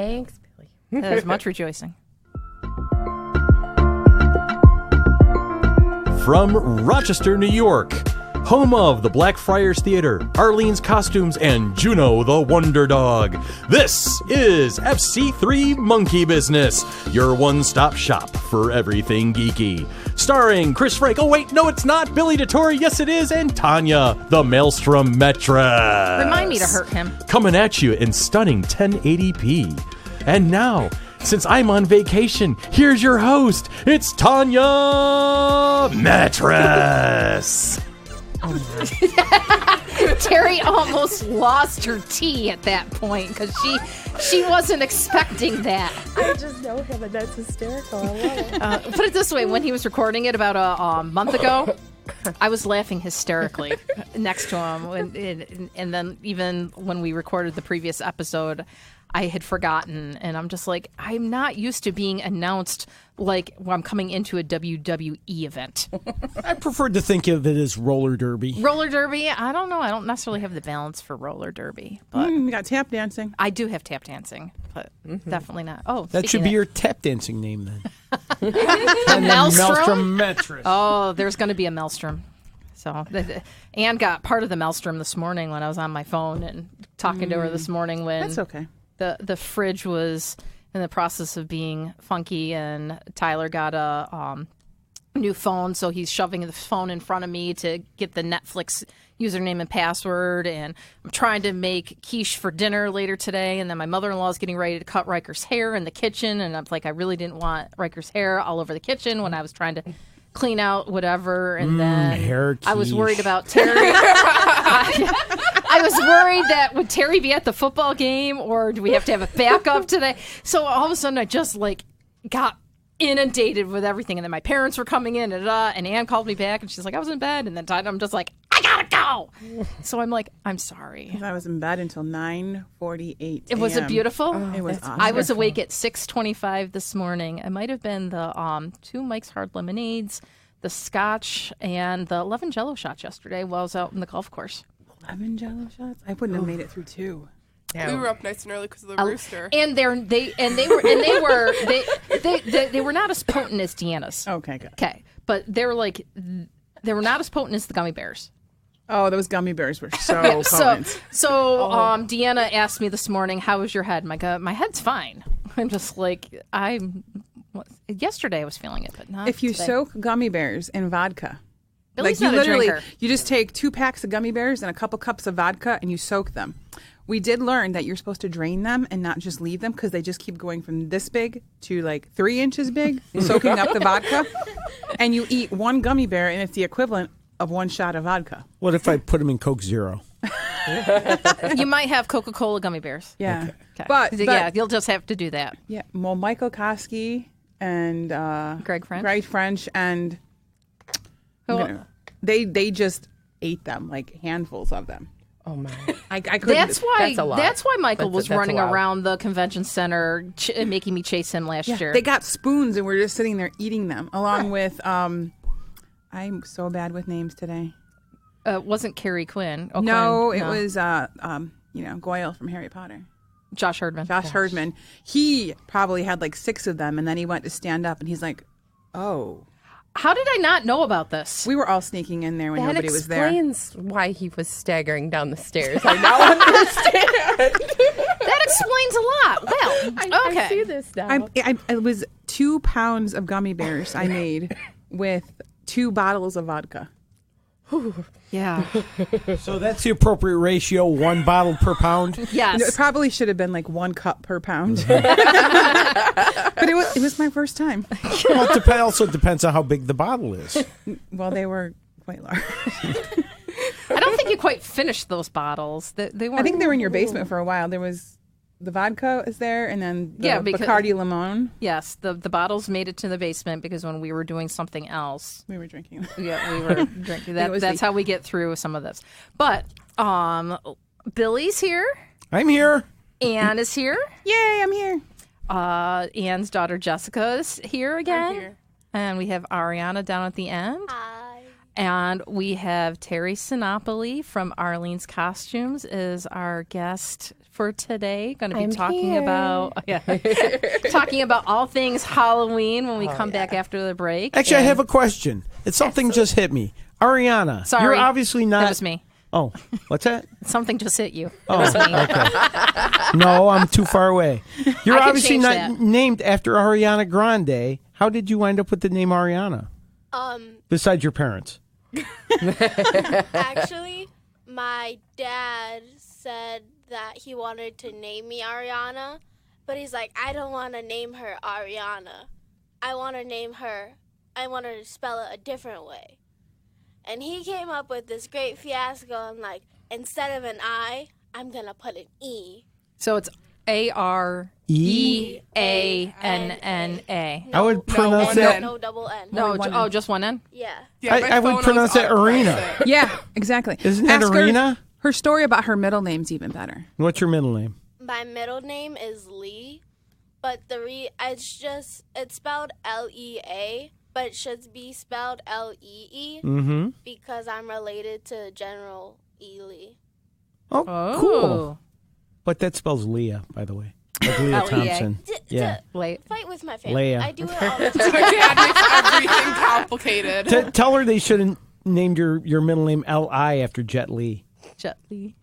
Thanks, Billy. There's much rejoicing. From Rochester, New York, home of the Blackfriars Theater, Arlene's Costumes, and Juno the Wonder Dog, this is FC3 Monkey Business, your one-stop shop for everything geeky. Starring Chris Frank, oh wait, no it's not, Billy DeTore, yes it is, and Tanya, the Maelstrom Metress. Remind me to hurt him. Coming at you in stunning 1080p. And now, since I'm on vacation, here's your host. It's Tanya Metress. Terry almost lost her tea at that point because she wasn't expecting that. I just know him, and that's hysterical. I love it. Put it this way, when he was recording it about a month ago, I was laughing hysterically next to him. And then even when we recorded the previous episode, I had forgotten, and I'm just like, I'm not used to being announced like when I'm coming into a WWE event. I preferred to think of it as roller derby. Roller derby? I don't know. I don't necessarily have the balance for roller derby. But You got tap dancing. I do have tap dancing, but definitely not. Oh, That should be your tap dancing name then. Maelstrom? Metress. Oh, there's going to be a Maelstrom. So, Anne got part of the Maelstrom this morning when I was on my phone and talking to her this morning when That's okay. the fridge was in the process of being funky, and Tyler got a new phone, so he's shoving the phone in front of me to get the Netflix username and password, and I'm trying to make quiche for dinner later today, and then my mother-in-law is getting ready to cut Riker's hair in the kitchen, and I'm like, I really didn't want Riker's hair all over the kitchen when I was trying to clean out whatever, and then hair I was quiche. worried about Terry. I was worried that would Terry be at the football game, or do we have to have a backup today? So all of a sudden I just like got inundated with everything, and then my parents were coming in, and Ann called me back, and she's like, I was in bed, and then I'm just like, I gotta go. So I'm like, I'm sorry. I was in bed until 9:48. Was it beautiful? It was awesome. I was awake at 6:25 this morning. It might have been the 2 Mike's Hard Lemonades, the scotch, and the 11 Jello shots yesterday while I was out in the golf course. 11 Jello shots. I wouldn't have made it through 2. We were up nice and early because of the rooster. And they were not as potent as Deanna's. Okay, good. Okay, but they were not as potent as the gummy bears. Oh, those gummy bears were so potent. Deanna asked me this morning, "How was your head?" My head's fine. I'm just like yesterday I was feeling it, but not If you today. soak gummy bears in vodka, Billy's you not a literally drinker. you just take 2 packs of gummy bears and a couple cups of vodka and you soak them. We did learn that you're supposed to drain them and not just leave them because they just keep going from this big to like 3 inches big, soaking up the vodka. And you eat 1 gummy bear and it's the equivalent of 1 shot of vodka. What if I put them in Coke Zero? You might have Coca-Cola gummy bears. Yeah. Okay. But yeah, you'll just have to do that. Yeah. Well, Michael Koski and Greg French and they just ate them, like handfuls of them. Oh my! I couldn't. That's why a lot. That's why Michael was That's running a lot. around the convention center, making me chase him last year. They got spoons and we're just sitting there eating them, along with I'm so bad with names today. Wasn't Carrie Quinn? No, Quinn. it was Goyle from Harry Potter. Josh Herdman. Josh Herdman. He probably had like 6 of them, and then he went to stand up, and he's like, "Oh." How did I not know about this? We were all sneaking in there when That nobody was there. explains why he was staggering down the stairs. I now understand. That explains a lot. Well, okay. I see this now. It was 2 pounds of gummy bears I made with 2 bottles of vodka. Yeah. So that's the appropriate ratio, 1 bottle per pound? Yes. It probably should have been like 1 cup per pound. But it was my first time. Well, it also depends on how big the bottle is. Well, they were quite large. I don't think you quite finished those bottles. They weren't. I think they were in your basement for a while. There was the vodka is there, and then the Bacardi Limon. Yes, the bottles made it to the basement because when we were doing something else, we were drinking. Yeah, we were drinking. That's how we get through some of this. But Billy's here. I'm here. Anne is here. Yay, I'm here. Anne's daughter Jessica is here again. I'm here. And we have Ariana down at the end. Hi. And we have Terry Sinopoli from Arlene's Costumes is our guest for today. Going to be talking about talking about all things Halloween when we come back after the break. Actually, I have a question. It's something just hit me. Ariana, Sorry. you're obviously not. That was me. Oh, what's that? Something just hit you. Oh, okay. No, I'm too far away. You're I can obviously change not that. named after Ariana Grande. How did you wind up with the name Ariana? Besides your parents. Actually, my dad said that he wanted to name me Ariana, but he's like, I don't want to name her Ariana. I want to spell it a different way. And he came up with this great fiasco. I'm like, instead of an I, I'm going to put an E. So it's AREANNA. I would pronounce that. No double N. No, just one N? Yeah. Yeah, I would pronounce that Arena. Yeah, exactly. Isn't that Ask her- Arena? Her story about her middle name's even better. What's your middle name? My middle name is Lee, but it's spelled Lea, but it should be spelled Lee because I'm related to General E. Lee. Oh, cool. But that spells Leah, by the way. Like Leah Thompson. Yeah. Wait. Fight with my family. Leia. I do it all the time. My dad makes everything complicated. Tell her they should have named your middle name L.I. after Jet Li. Jet Li.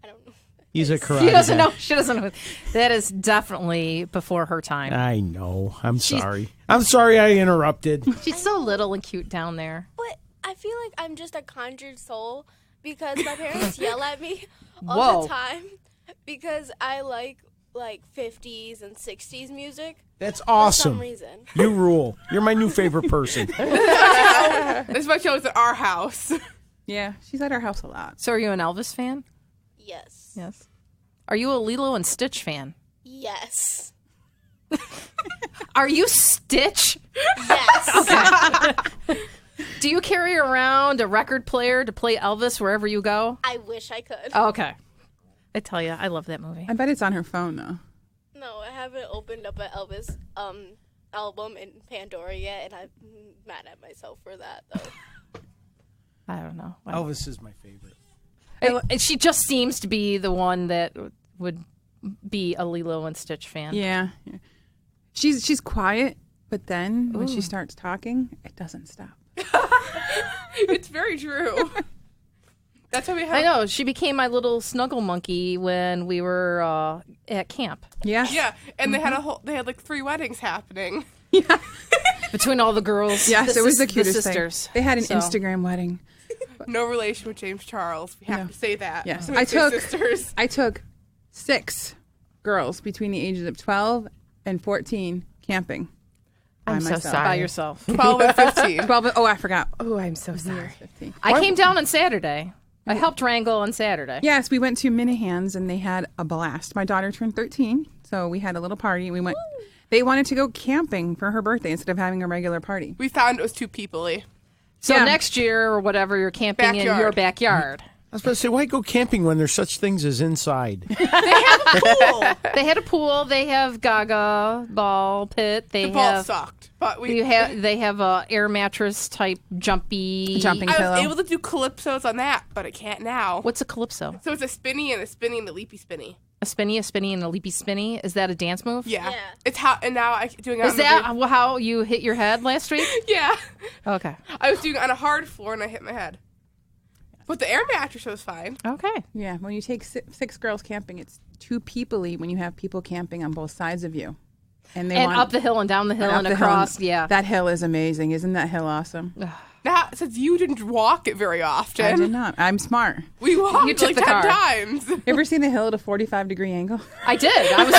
I don't know. He's a karate She doesn't guy. know. She doesn't know. That is definitely before her time. I know. I'm sorry. I'm sorry I interrupted. She's so little and cute down there. But I feel like I'm just a conjured soul because my parents yell at me all Whoa. the time because I like 50s and 60s music. That's For awesome. some reason. You rule. You're my new favorite person. This much shows at our house. Yeah, she's at our house a lot. So are you an Elvis fan? Yes. Yes. Are you a Lilo and Stitch fan? Yes. Are you Stitch? Yes. Do you carry around a record player to play Elvis wherever you go? I wish I could. Oh, okay. I tell you, I love that movie. I bet it's on her phone, though. No, I haven't opened up an Elvis album in Pandora yet, and I'm mad at myself for that, though. I don't know. Elvis is my favorite. She just seems to be the one that would be a Lilo and Stitch fan. Yeah. She's quiet, but then when she starts talking, it doesn't stop. It's very true. That's how we have. I know. She became my little snuggle monkey when we were at camp. Yeah. Yeah, and they had like 3 weddings happening. Between all the girls. Yes, it was the cutest sisters. thing. They had an So- Instagram wedding. No relation with James Charles. We have No. to say that. Yes. So it's his sisters. I took 6 girls between the ages of 12 and 14 camping. by I'm so myself. sorry. By yourself. 12 and 15. 12, I forgot. Oh, I'm so sorry. 15. I came down on Saturday. I helped wrangle on Saturday. Yes, we went to Minahan's and they had a blast. My daughter turned 13, so we had a little party. We went. They wanted to go camping for her birthday instead of having a regular party. We found it was too people-y. So Yeah. next year or whatever, you're camping in your backyard. I was about to say, why go camping when there's such things as inside? They have a pool. They had a pool. They have Gaga ball pit. They The ball have. sucked. But They have a air mattress type jumpy. Jumping I pillow. was able to do calypsos on that, but I can't now. What's a calypso? So it's a spinny and a spinny and a leapy spinny. A spinny, and a leapy spinny. Is that a dance move? Yeah. Yeah. It's how, and now I'm doing it Is on the that how you hit your head last week? Yeah. Okay. I was doing it on a hard floor and I hit my head. But the air mattress was fine. Okay. Yeah, when you take 6 girls camping, it's too people-y when you have people camping on both sides of you. And Up the hill and down the hill up and the hill across. Yeah. That hill is amazing. Isn't that hill awesome? Now, since you didn't walk it very often, I did not. I'm smart. we walked You took like the 10 car. times. You ever seen the hill at a 45-degree angle? I did. I was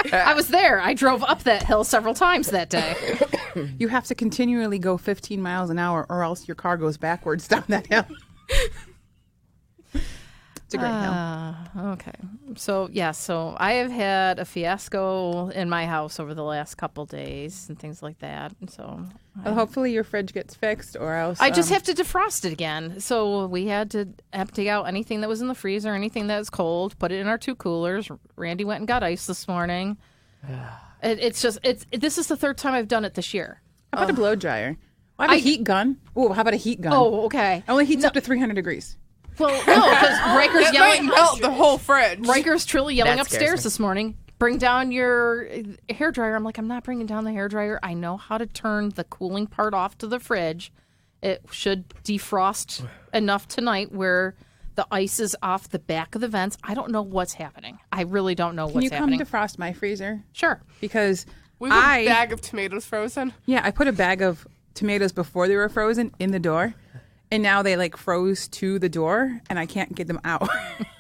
there. I was there. I drove up that hill several times that day. You have to continually go 15 miles an hour or else your car goes backwards down that hill. It's a great hill. Okay. So I have had a fiasco in my house over the last couple days and things like that. And so Well, hopefully your fridge gets fixed or else... I just have to defrost it again. So we had to empty out anything that was in the freezer, anything that was cold, put it in our 2 coolers. Randy went and got ice this morning. This is the 3rd time I've done it this year. How about a blow dryer? I have a heat gun. Oh, how about a heat gun? Oh, okay. It only heats up to 300 degrees. Well, no, because Riker's It might yelling. melt the whole fridge. Riker's truly yelling That scares upstairs me. this morning. Bring down your hairdryer. I'm like, I'm not bringing down the hairdryer. I know how to turn the cooling part off to the fridge. It should defrost enough tonight where the ice is off the back of the vents. I don't know what's happening. I really don't know Can what's you come happening. defrost my freezer? Sure. Because We have a bag of tomatoes frozen. Yeah, I put a bag of tomatoes before they were frozen in the door, and now they like froze to the door, and I can't get them out.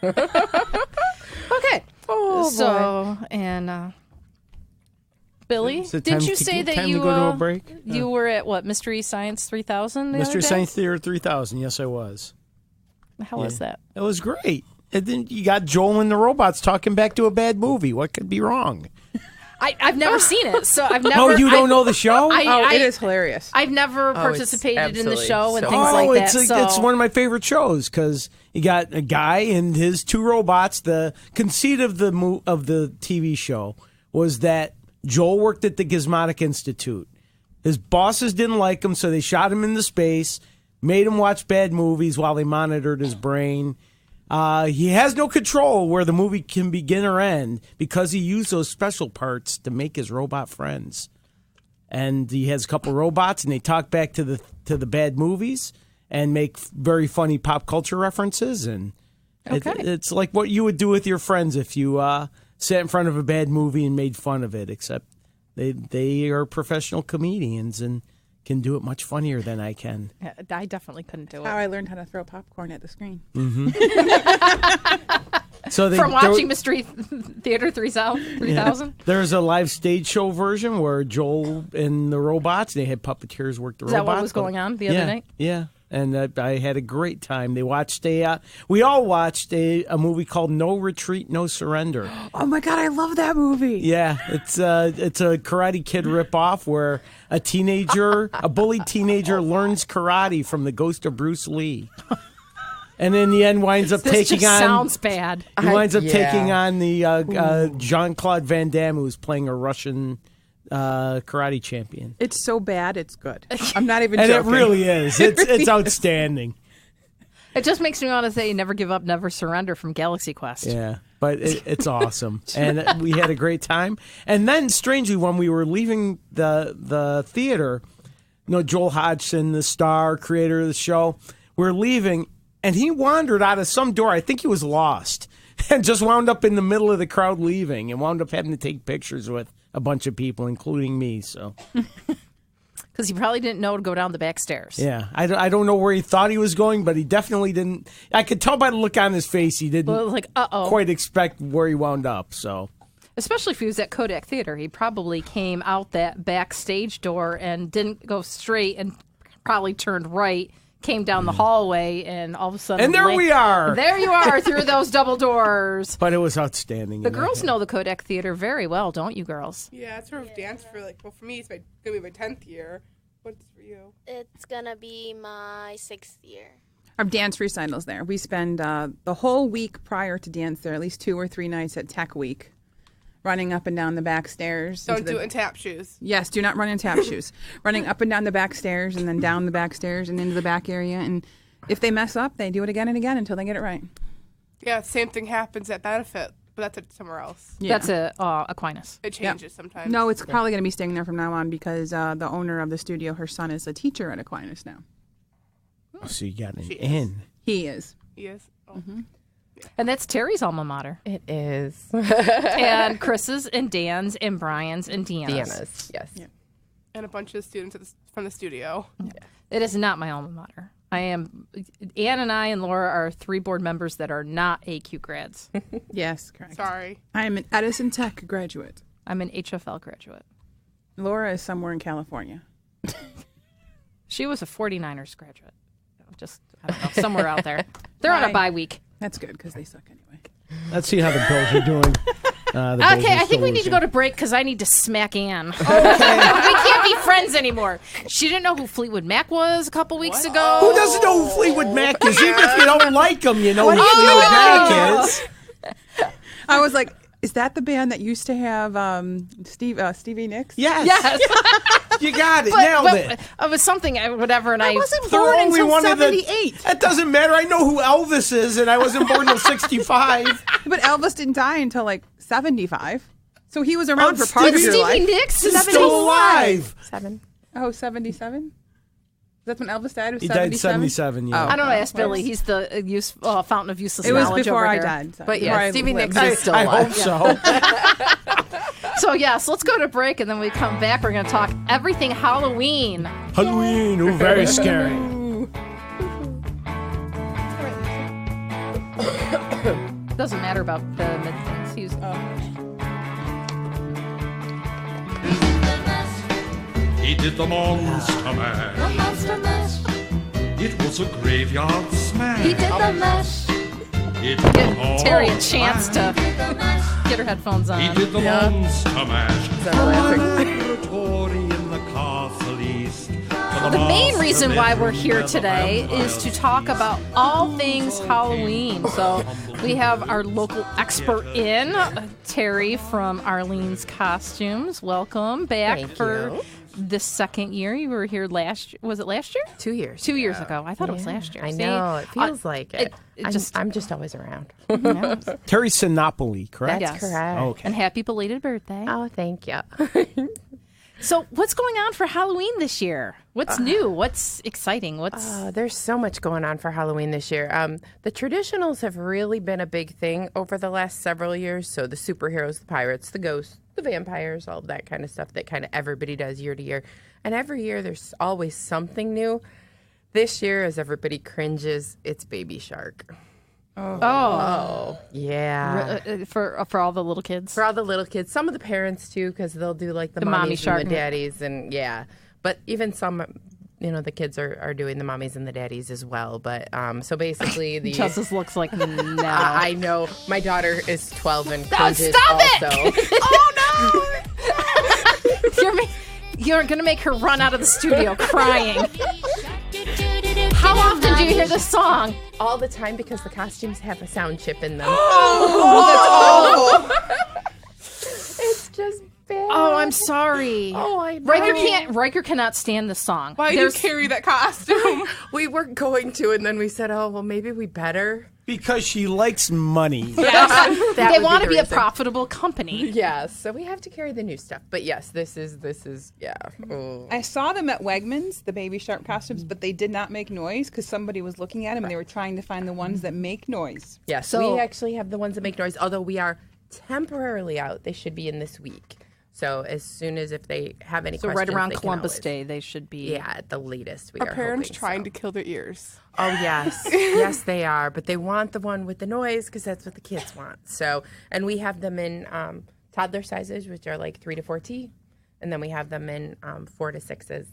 Okay. Oh, So, and Billy, Is it did time you to- say that time you to go to a break? you were at what Mystery Science 3000? Mystery Science Theater 3000. Yes, I was. How was that? It was great. And then you got Joel and the robots talking back to a bad movie. What could be wrong? I've never seen it, so I've never. Oh, you don't know the show? It is hilarious. I've never it's participated in the absolutely show and so things funny. like that. So It's one of my favorite shows because you got a guy and his two robots. The conceit of the TV show was that Joel worked at the Gizmotic Institute. His bosses didn't like him, so they shot him into space, made him watch bad movies while they monitored his brain. He has no control where the movie can begin or end because he used those special parts to make his robot friends. And he has a couple robots, and they talk back to the bad movies and make very funny pop culture references. And it's like what you would do with your friends if you sat in front of a bad movie and made fun of it. Except they are professional comedians and can do it much funnier than I can. I definitely couldn't do How it. I learned how to throw popcorn at the screen. So From watching Mystery Theater 3000? There's a live stage show version where Joel and the robots, they had puppeteers work the Is robots. that what was going on the other night? Yeah. And I had a great time. They watched we all watched a movie called No Retreat, No Surrender. Oh my God, I love that movie. Yeah, it's a Karate Kid ripoff where a bullied teenager learns karate from the ghost of Bruce Lee. And in the end winds up This taking just on sounds bad. He winds up Yeah. taking on the Jean-Claude Van Damme, who's playing a Russian karate champion. It's so bad, it's good. I'm not even And joking. it really is. It's outstanding. It just makes me want to say Never Give Up, Never Surrender from Galaxy Quest. Yeah, but it's awesome. And we had a great time. And then, strangely, when we were leaving the theater, Joel Hodgson, the star, creator of the show, we're leaving, and he wandered out of some door. I think he was lost and just wound up in the middle of the crowd leaving and wound up having to take pictures with a bunch of people, including me. So, Because he probably didn't know to go down the back stairs. yeah, I don't know where he thought he was going, but he definitely didn't. I could tell by the look on his face he didn't Well, like, uh-oh. quite expect where he wound up. So, Especially if he was at Kodak Theater. He probably came out that backstage door and didn't go straight and probably turned right, came down the hallway, and all of a sudden... and there we are. There you are, through those double doors. But it was outstanding. The girls know the Kodak Theater very well, don't you girls? Yeah, it's sort of dance for for me, it's gonna be my 10th year. What's for you? It's gonna be my 6th year. Our dance recitals there. We spend the whole week prior to dance there, at least 2 or 3 nights at Tech Week, running up and down the back stairs. Don't into do the- it in tap shoes. Yes, do not run in tap shoes. Running up and down the back stairs and then down the back stairs and into the back area. And if they mess up, they do it again and again until they get it right. Yeah, same thing happens at Benefit, but that's at somewhere else. Yeah. That's Aquinas. It changes sometimes. No, it's probably going to be staying there from now on because the owner of the studio, her son, is a teacher at Aquinas now. So you got an She is. in. He is. He is. Oh. Mm-hmm. And that's Terry's alma mater. It is. And Chris's and Dan's and Brian's and Deanna's. Deanna's, yes. Yeah. And a bunch of students from the studio. It is not my alma mater. Anne and I and Laura are 3 board members that are not AQ grads. Yes, correct. Sorry. I am an Edison Tech graduate. I'm an HFL graduate. Laura is somewhere in California. She was a 49ers graduate. Just, I don't know, somewhere out there. They're on a bye week. That's good because they suck anyway. Let's see how the Bills are doing. The Bills Okay, are I think still we need to losing. go to break because I need to smack Ann. we can't be friends anymore. She didn't know who Fleetwood Mac was a couple weeks ago. Who doesn't know who Fleetwood Mac is? Even if you don't like him, you know who Fleetwood Mac is. I was like, Is that the band that used to have Stevie Nicks? Yes. You got it. Nailed it. It was something, whatever, and I wasn't They're born only until one of the- 78. That doesn't matter. I know who Elvis is, and I wasn't born until 65. But Elvis didn't die until like 75. So he was around Oh, for part of your Stevie life. Nicks He's is still alive. 7. Oh, 77? That's when Elvis died? Or He died 77? 77, yeah. I don't know. Ask Billy. He's the fountain of useless It was knowledge before over I there. died. So But before yeah, I Stevie lived. Nicks is still I alive. hope so. So yes, let's go to break, and then we come back. We're going to talk everything Halloween. Halloween, oh, very scary. Doesn't matter about the mid things. He's He did the monster mash. It was a graveyard smash. He did the mesh. It Give was Terry a all chance to get her headphones on. He did the monster mash. So laughing. Laboratory in the castle east. The main reason why we're here today is to talk about all things Halloween. So we have our local expert in, Terry from Arlene's Costumes. Welcome back Thank for you. the second year. You were here was it last year? 2 years. 2 years ago. I thought it was last year. I See? know. It feels like it. it I'm just always around. Terry Sinopoli, correct? That's Yes. correct. Okay. And happy belated birthday. Oh, thank you. So what's going on for Halloween this year? What's new? What's exciting? What's There's so much going on for Halloween this year. The traditionals have really been a big thing over the last several years. So the superheroes, the pirates, the ghosts, the vampires, all of that kind of stuff that kind of everybody does year to year. And every year there's always something new. This year, as everybody cringes, it's Baby Shark. Oh, yeah. for all the little kids? For all the little kids, some of the parents too, because they'll do like the mommy mommies shark and the daddies, and yeah. But even some, the kids are doing the mommies and the daddies as well. But so basically, the Justice looks like no. I know my daughter is 12 and cringes stop also. You're gonna make her run out of the studio crying. How often do you hear this song? All the time because the costumes have a sound chip in them. It's just bad. Oh, I'm sorry. Oh, I know. Riker cannot stand this song. Why do you carry that costume? We were going to, and then we said, "Oh, well, maybe we better." Because she likes money. That They would want be to be the a reason. profitable company. Yes, so we have to carry the new stuff. But yes, this is yeah. Oh. I saw them at Wegmans, the Baby Shark costumes, but they did not make noise because somebody was looking at them and they were trying to find the ones that make noise. Yes, So- we actually have the ones that make noise. Although we are temporarily out, they should be in this week. So as soon as if they have any So questions, right around they can Columbus always- Day, they should be. Yeah, at the latest. We Are are parents hoping trying so. to kill their ears? Oh yes, yes they are. But they want the one with the noise because that's what the kids want. So, and we have them in toddler sizes, which are like 3 to 14, and then we have them in 4 to 6s,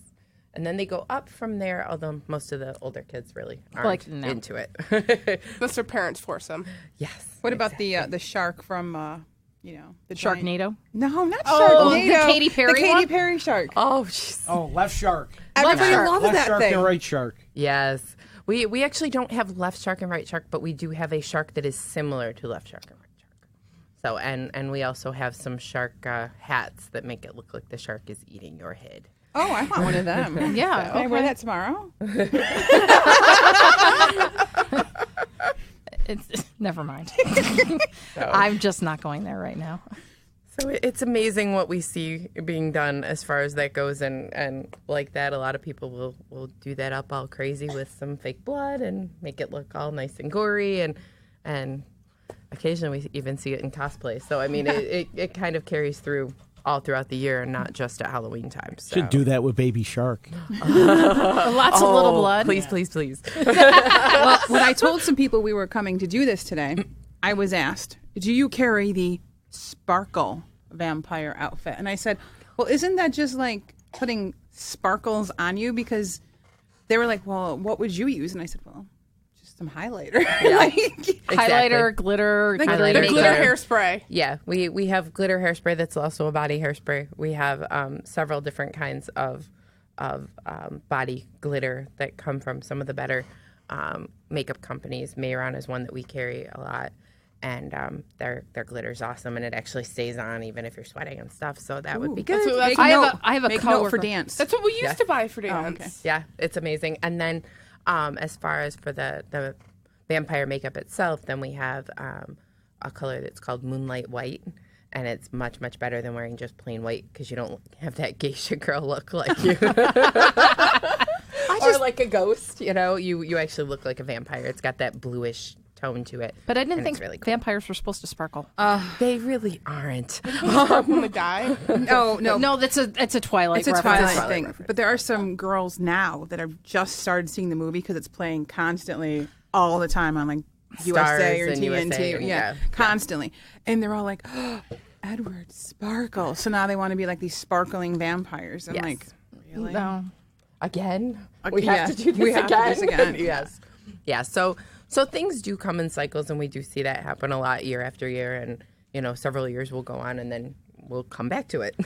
and then they go up from there. Although most of the older kids really aren't no. into it. Unless their parents force them. Yes. What about the shark from, the giant- Sharknado? No, not Oh, the Sharknado. Katy Perry The Katy one? Perry shark. Oh, jeez. Oh, left shark. Everybody shark. loves Left that shark thing. and right shark. Yes. We actually don't have left shark and right shark, but we do have a shark that is similar to left shark and right shark. So and we also have some shark hats that make it look like the shark is eating your head. Oh, I want one of them. Yeah. Can I wear that tomorrow? Never mind. I'm just not going there right now. So it's amazing what we see being done as far as that goes, and like that, a lot of people will do that up all crazy with some fake blood and make it look all nice and gory, and occasionally we even see it in cosplay. So I mean, it kind of carries through all throughout the year and not just at Halloween time. So. Should do that with Baby Shark. Lots of little blood. Please, please, please. Well, when I told some people we were coming to do this today, I was asked, do you carry the sparkle vampire outfit? And I said, well, isn't that just like putting sparkles on you? Because they were like, well, what would you use? And I said, well, just some highlighter. Highlighter, glitter, Like Highlighter, The glitter glitter. hairspray. Yeah, we have glitter hairspray that's also a body hairspray. We have several different kinds of body glitter that come from some of the better makeup companies. Mayron is one that we carry a lot. And their glitter's awesome, and it actually stays on even if you're sweating and stuff. So that would be good. That's I have a Make coworker. note for dance. That's what we used to buy for Oh, dance. okay. Yeah, it's amazing. And then as far as for the vampire makeup itself, then we have a color that's called Moonlight White. And it's much, much better than wearing just plain white because you don't have that geisha girl look like you. Or like a ghost, You actually look like a vampire. It's got that bluish tone to it. But I didn't and think it's really cool. vampires were supposed to sparkle. They really aren't. When they die. Oh, no. No, it's a Twilight It's a reference. Twilight thing. But there are some girls now that have just started seeing the movie because it's playing constantly all the time on like USA or and TNT. USA, Yeah, constantly. And they're all like, oh, Edward, sparkle. So now they want to be like these sparkling vampires. I'm Yes. like, really? No. Again? Okay, We have to do this we have to do again? this again. Yes. Yeah, so things do come in cycles, and we do see that happen a lot year after year. And, several years will go on, and then we'll come back to it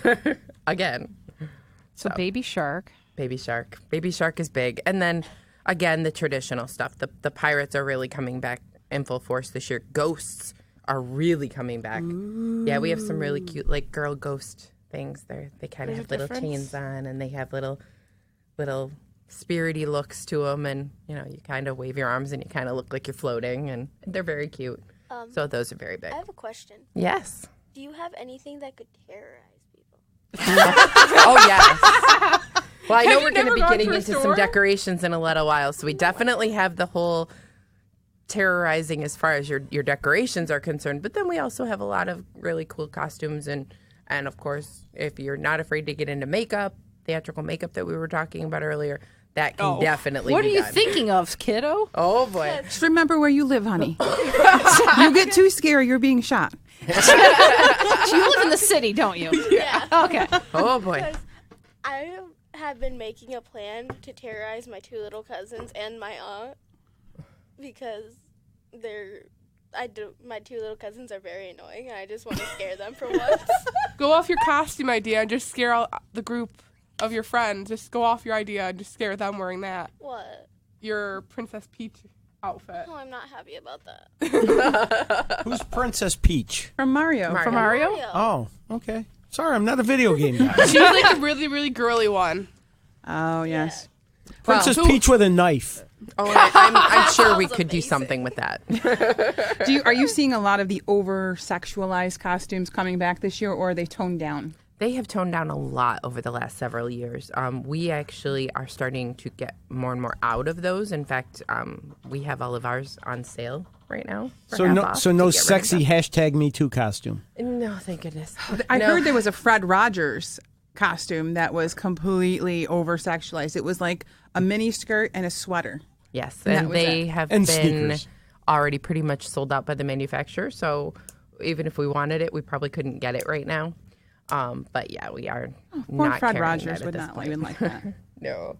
again. So Baby Shark. Baby Shark. Baby Shark is big. And then, again, the traditional stuff. The pirates are really coming back in full force this year. Ghosts are really coming back. Ooh. Yeah, we have some really cute, like, girl ghost things. They kind of have little chains on, and they have little spirity looks to them. And, you kind of wave your arms, and you kind of look like you're floating. And they're very cute. So those are very big. I have a question. Yes. Do you have anything that could terrorize people? Oh, yes. Well, I know Have we're you going to never be gone getting to a into some store? decorations in a little while, so we definitely have the whole terrorizing as far as your decorations are concerned. But then we also have a lot of really cool costumes, and of course, if you're not afraid to get into makeup, theatrical makeup that we were talking about earlier, that can definitely What be are you done. thinking of, kiddo? Oh boy. Just remember where you live, honey. You get too scary, you're being shot. You live in the city, don't you? Yeah. Okay. Oh boy. Because I have been making a plan to terrorize my two little cousins and my aunt because my two little cousins are very annoying, and I just want to scare them for once. Go off your costume idea and just scare all the group of your friends. Just go off your idea and just scare them wearing that. What? Your Princess Peach outfit. Oh, I'm not happy about that. Who's Princess Peach? From Mario. From Mario? Oh, okay. Sorry, I'm not a video game guy. She's like a really, really girly one. Oh, yes. Princess Peach with a knife. Oh, I'm sure we Sounds could do amazing. something with that. Are you seeing a lot of the over-sexualized costumes coming back this year, or are they toned down? They have toned down a lot over the last several years. We actually are starting to get more and more out of those. In fact, we have all of ours on sale right now. So no sexy hashtag Me Too costume. No, thank goodness. I heard there was a Fred Rogers costume that was completely over-sexualized. It was like a mini skirt and a sweater. Yes, And that and was they it. have And been sneakers. already pretty much sold out by the manufacturer. So even if we wanted it, we probably couldn't get it right now. But yeah, we are Poor not Fred carrying Rogers that at would this not point. even like that. No.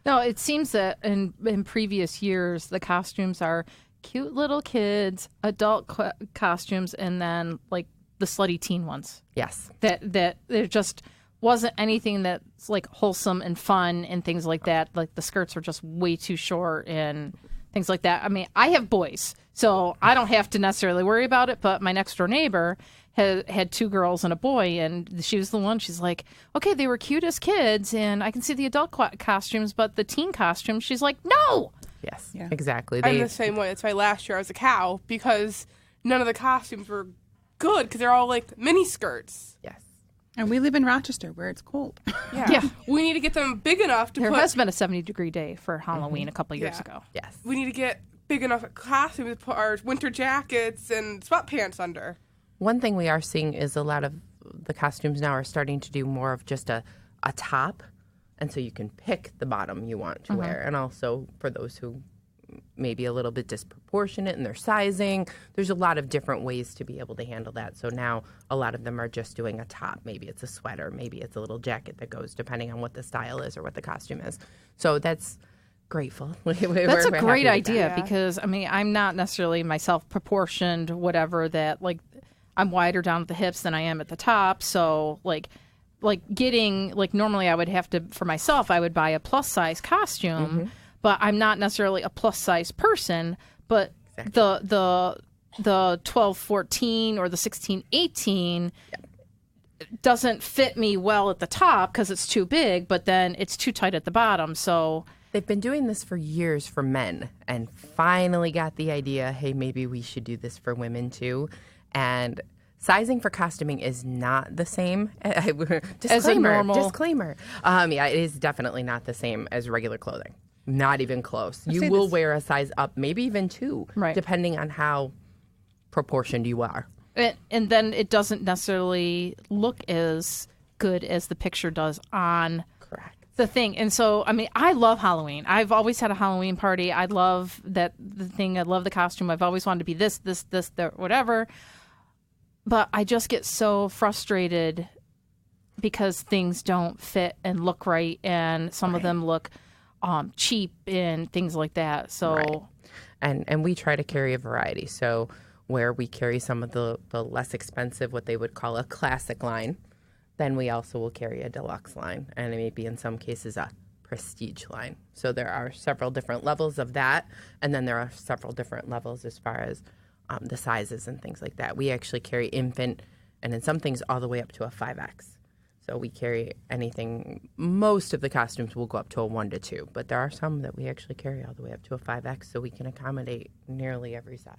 No, it seems that in previous years, the costumes are cute little kids, adult costumes, and then like the slutty teen ones. Yes. That there just wasn't anything that's like wholesome and fun and things like that. Like the skirts were just way too short and things like that. I mean, I have boys, so I don't have to necessarily worry about it. But my next door neighbor had two girls and a boy, and she was the one. She's like, okay, they were cute as kids, and I can see the adult costumes, but the teen costumes, she's like, no. Yes. Yeah. Exactly. I'm the same way. That's why last year I was a cow because none of the costumes were good because they're all like mini skirts. Yes. And we live in Rochester where it's cold. Yeah. We need to get them big enough to There put. has been a 70-degree day for Halloween a couple of years ago. Yes. We need to get big enough costumes to put our winter jackets and sweatpants under. One thing we are seeing is a lot of the costumes now are starting to do more of just a top. And so you can pick the bottom you want to wear. And also for those who may be a little bit disproportionate in their sizing, there's a lot of different ways to be able to handle that. So now a lot of them are just doing a top. Maybe it's a sweater. Maybe it's a little jacket that goes depending on what the style is or what the costume is. So that's grateful. That's a We're great happy with idea that. because, I mean, I'm not necessarily myself proportioned, whatever, that, like, I'm wider down at the hips than I am at the top. So, like getting, like, normally I would have to, for myself, I would buy a plus-size costume, but I'm not necessarily a plus-size person. But the the 12-14 or the 16-18 doesn't fit me well at the top because it's too big, but then it's too tight at the bottom. So they've been doing this for years for men and finally got the idea, hey, maybe we should do this for women too. And sizing for costuming is not the same. Disclaimer. Yeah, it is definitely not the same as regular clothing. Not even close. You will wear a size up, maybe even 2, depending on how proportioned you are. And then it doesn't necessarily look as good as the picture does on the thing. And so, I mean, I love Halloween. I've always had a Halloween party. I love the thing. I love the costume. I've always wanted to be this, whatever. But I just get so frustrated because things don't fit and look right. And some of them look cheap and things like that. So, and we try to carry a variety. So where we carry some of the less expensive, what they would call a classic line, then we also will carry a deluxe line, and maybe in some cases a prestige line. So there are several different levels of that, and then there are several different levels as far as the sizes and things like that. We actually carry infant, and in some things all the way up to a 5X. So we carry anything, most of the costumes will go up to a 1 to 2, but there are some that we actually carry all the way up to a 5X, so we can accommodate nearly every size.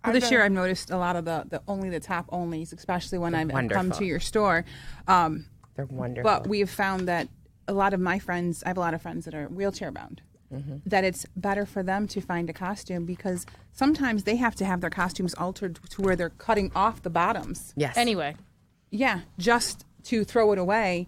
Well, this year I've noticed a lot of the top onlys, especially when I've come to your store. They're wonderful. But we have found that a lot of my friends, I have a lot of friends that are wheelchair bound, that it's better for them to find a costume because sometimes they have to have their costumes altered to where they're cutting off the bottoms. Yes. Anyway. Yeah, just to throw it away.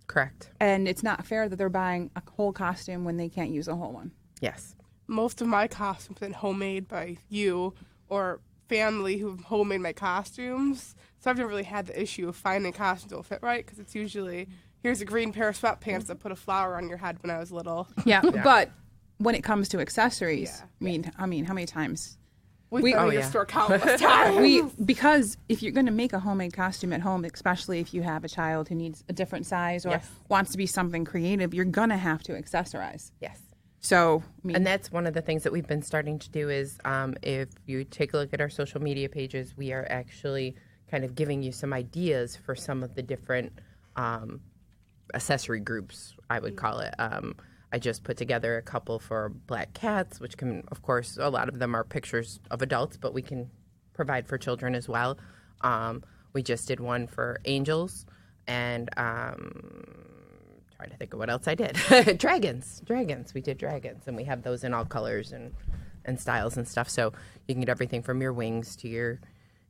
Correct. And it's not fair that they're buying a whole costume when they can't use a whole one. Yes. Most of my costumes have been homemade by you or family who've homemade my costumes. So I've never really had the issue of finding costumes that will fit right because it's usually, here's a green pair of sweatpants that put a flower on your head when I was little. Yeah, but when it comes to accessories, I mean, how many times? We've been in your store countless times. Because if you're going to make a homemade costume at home, especially if you have a child who needs a different size or wants to be something creative, you're going to have to accessorize. Yes. So, and that's one of the things that we've been starting to do is if you take a look at our social media pages, we are actually kind of giving you some ideas for some of the different accessory groups, I would call it. I just put together a couple for black cats, which can, of course, a lot of them are pictures of adults, but we can provide for children as well. We just did one for angels and trying to think of what else I did. Dragons. We did dragons, and we have those in all colors and styles and stuff. So you can get everything from your wings to your,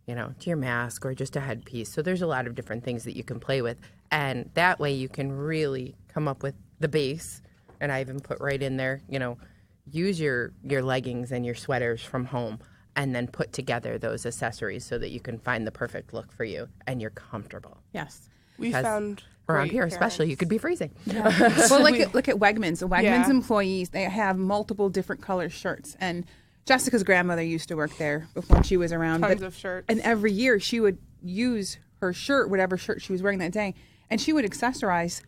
to your mask or just a headpiece. So there's a lot of different things that you can play with, and that way you can really come up with the base. And I even put right in there, use your leggings and your sweaters from home, and then put together those accessories so that you can find the perfect look for you and you're comfortable. Yes. We found around here, especially, you could be freezing. Yeah. Well, look at Wegmans. The Wegmans employees, they have multiple different color shirts. And Jessica's grandmother used to work there when she was around. Tons of shirts. And every year she would use her shirt, whatever shirt she was wearing that day, and she would accessorize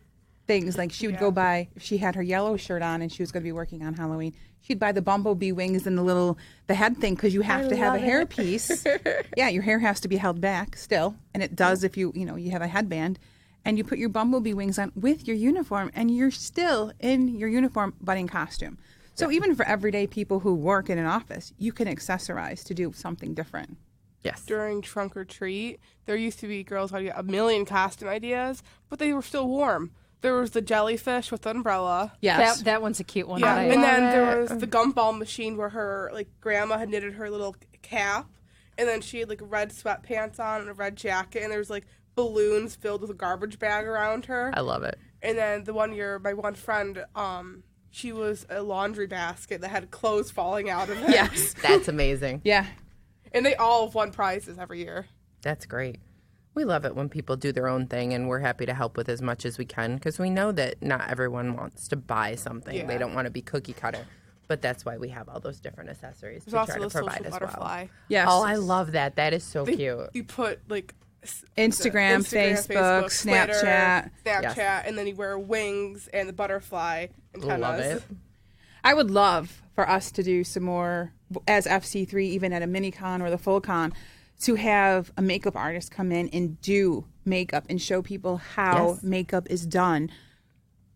things. Like she would go buy, if she had her yellow shirt on and she was going to be working on Halloween, she'd buy the bumblebee wings and the head thing because you have to have a hairpiece. Yeah, your hair has to be held back still. And it does if you have a headband. And you put your bumblebee wings on with your uniform, and you're still in your uniform but in costume. So even for everyday people who work in an office, you can accessorize to do something different. Yes. During Trunk or Treat, there used to be girls who had a million costume ideas, but they were still warm. There was the jellyfish with the umbrella. Yes. That one's a cute one. Yeah, and then there was the gumball machine where her grandma had knitted her little cap, and then she had red sweatpants on and a red jacket, and there was balloons filled with a garbage bag around her. I love it. And then the one year, my one friend, she was a laundry basket that had clothes falling out of it. Yes, that's amazing. Yeah. And they all have won prizes every year. That's great. We love it when people do their own thing, and we're happy to help with as much as we can because we know that not everyone wants to buy something. Yeah. They don't want to be cookie cutter. But that's why we have all those different accessories to try to provide as well. Yes. Oh, I love that. That is so cute. You put Instagram, Facebook, Snapchat, yes. And then you wear wings and the butterfly antennas. Love it. I would love for us to do some more as FC3, even at a mini con or the full con, to have a makeup artist come in and do makeup and show people how makeup is done,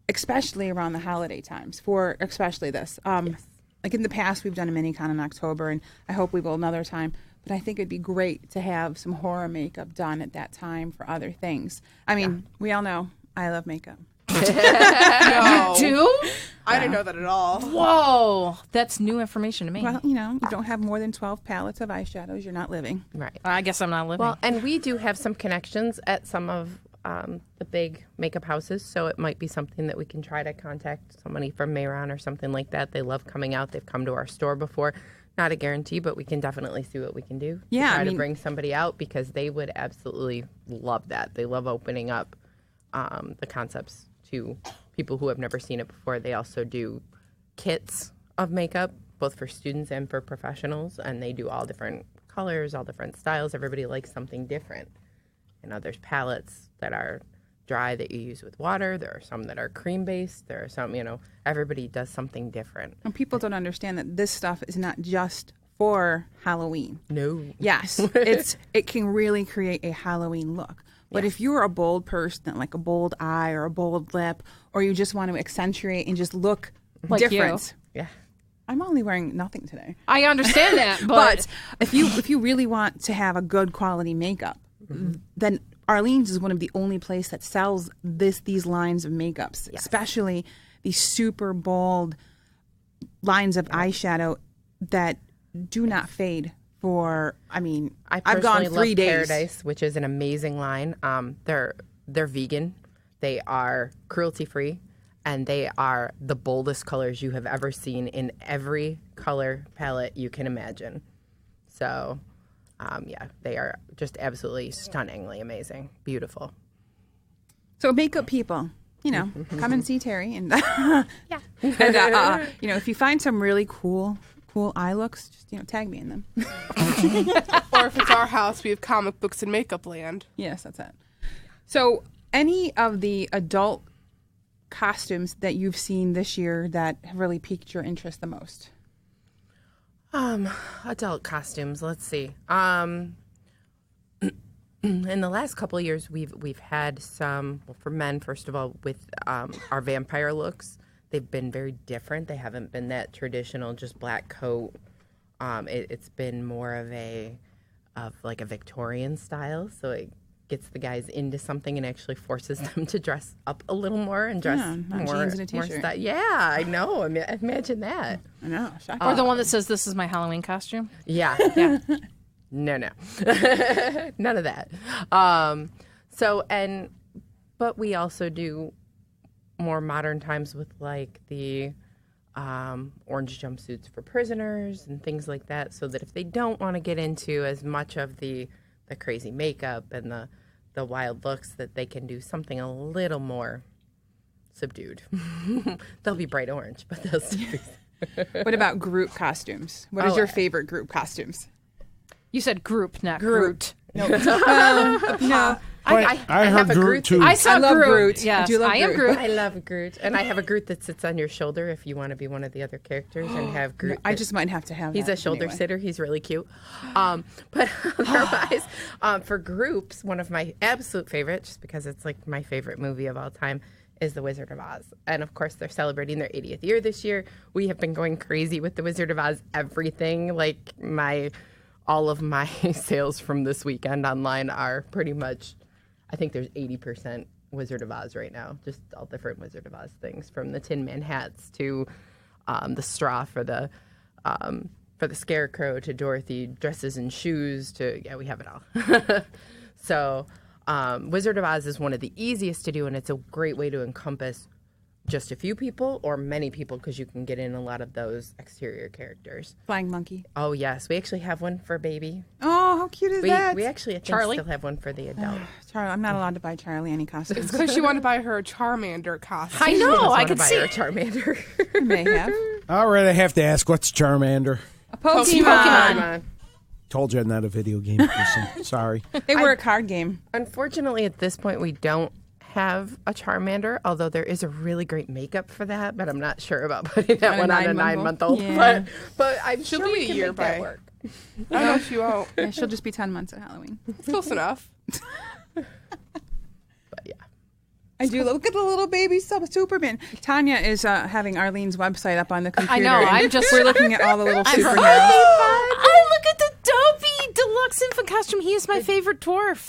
especially around the holiday times, for especially this. Like in the past, we've done a mini con in October, and I hope we will another time. But I think it'd be great to have some horror makeup done at that time for other things. I mean, we all know I love makeup. No. You do? I didn't know that at all. Whoa, that's new information to me. Well, you don't have more than 12 palettes of eyeshadows, you're not living. Right. I guess I'm not living. Well, and we do have some connections at some of the big makeup houses, so it might be something that we can try to contact somebody from Mayron or something like that. They love coming out. They've come to our store before. Not a guarantee, but we can definitely see what we can do. Yeah, to try to bring somebody out because they would absolutely love that. They love opening up the concepts to people who have never seen it before. They also do kits of makeup, both for students and for professionals, and they do all different colors, all different styles. Everybody likes something different. There's palettes that are dry that you use with water. There are some that are cream-based. There are some, everybody does something different. And people don't understand that this stuff is not just for Halloween. No. Yes, it can really create a Halloween look. But if you're a bold person, like a bold eye or a bold lip, or you just want to accentuate and just look like different. Yeah. I'm only wearing nothing today. I understand that, But if you really want to have a good quality makeup, then Arlene's is one of the only place that sells these lines of makeups, especially these super bold lines of eyeshadow that do not fade for, I've gone 3 days. Paradise, which is an amazing line. They're vegan. They are cruelty-free, and they are the boldest colors you have ever seen in every color palette you can imagine. So, they are just absolutely stunningly amazing. Beautiful. So makeup people, come and see Terry. And, if you find some really cool eye looks, just, tag me in them. Or if it's our house, we have comic books and makeup land. Yes, that's it. So any of the adult costumes that you've seen this year that have really piqued your interest the most? Adult costumes. Let's see. In the last couple of years, we've had some, for men, first of all, with our vampire looks. They've been very different. They haven't been that traditional, just black coat. It's been more of a Victorian style, so it gets the guys into something and actually forces them to dress up a little more and dress more jeans and a t-shirt. more style. Yeah, I know. Imagine that. I know. Shocking. or the one that says, "This is my Halloween costume." Yeah. No. None of that. But we also do more modern times with like the orange jumpsuits for prisoners and things like that, so that if they don't want to get into as much of the crazy makeup and the wild looks, that they can do something a little more subdued. They'll be bright orange, but they'll still be. What about group costumes? What is your favorite group costumes? You said group, not Groot. No. I heard Groot too. I love Groot. Yes, I do love am Groot. I love Groot, and I have a Groot that sits on your shoulder if you want to be one of the other characters and have Groot. I just might have to have. He's that a shoulder anyway. sitter. He's really cute. But otherwise, for groups, one of my absolute favorites, just because it's like my favorite movie of all time, is The Wizard of Oz. And of course, they're celebrating their 80th year this year. We have been going crazy with The Wizard of Oz. Everything, like all of my sales from this weekend online are pretty much, I think there's 80% Wizard of Oz right now. Just all different Wizard of Oz things, from the Tin Man hats to the straw for the Scarecrow, to Dorothy dresses and shoes, to, we have it all. So Wizard of Oz is one of the easiest to do, and it's a great way to encompass just a few people or many people, because you can get in a lot of those exterior characters. Flying monkey. Oh, yes. We actually have one for baby. Oh, how cute is that? We actually, I think, Charlie? still have one for the adult. Charlie, I'm not allowed to buy Charlie any costumes. It's because she wanted to buy her a Charmander costume. I know. I could buy see her a it. Charmander. I may have. All right, I have to ask, what's Charmander? A Pokemon. Pokemon. Told you I'm not a video game person. Sorry. They were a card game. Unfortunately, at this point, we don't have a Charmander, although there is a really great makeup for that, but I'm not sure about putting that one on a 9-month-old. Yeah. But I'm She'll sure be we a can year make that by- work. I know she won't. Yeah, she'll just be 10 months at Halloween. It's close enough. But yeah. I do. Look at the little baby Superman. Tanya is having Arlene's website up on the computer. I know, and I'm just- We're looking at all the little superheroes. Oh, look at the Dopey deluxe infant costume. He is my favorite dwarf.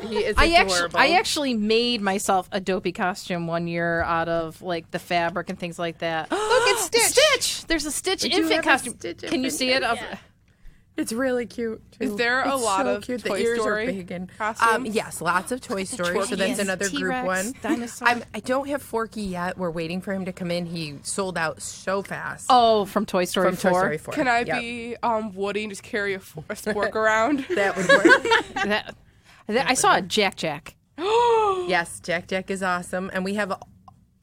He is I adorable. actually made myself a Dopey costume one year out of like the fabric and things like that. Look, it's Stitch. Stitch. There's a Stitch We do infant have a costume. Stitch Can you infant. see it? Yeah. It's really cute. Too. Is there a It's lot so of cute. Toy the ears Story are big and costumes? yes, lots of Toy Story. So that's Yes, another group T-Rex, one. dinosaur. I don't have Forky yet. We're waiting for him to come in. He sold out so fast. Oh, from Toy Story from 4. Toy Story 4. Can I Yep. be Woody and just carry a spork around? That would work. I saw a Jack. Yes, Jack is awesome, and we have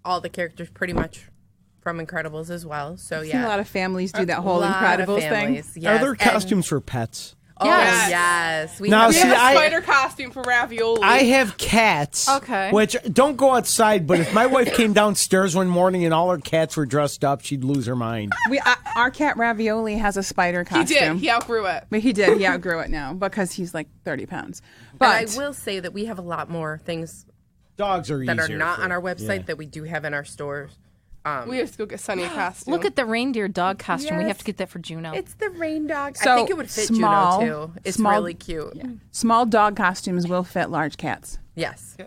all the characters pretty much from Incredibles as well. So I've seen yeah, a lot of families do that whole lot of Incredibles thing. families, Yes. Are there and- costumes for pets? Oh, Yes. yes. We Now, have We see, have a I- spider costume for Ravioli. I have cats. Okay. Which don't go outside, but if my wife came downstairs one morning and all her cats were dressed up, she'd lose her mind. Our cat Ravioli has a spider he costume. did. He outgrew it. But he did. He outgrew it now because he's like 30 pounds. And But I will say that we have a lot more things Dogs are that easier. are not for- on our website yeah. that we do have in our stores. We have to go get Sunny a costume. Look at the reindeer dog costume. We have Yes. to get that for Juno. It's the rain dog. So, I think it would fit small- Juno too. It's small- really cute. small dog costumes will fit large cats. Yes.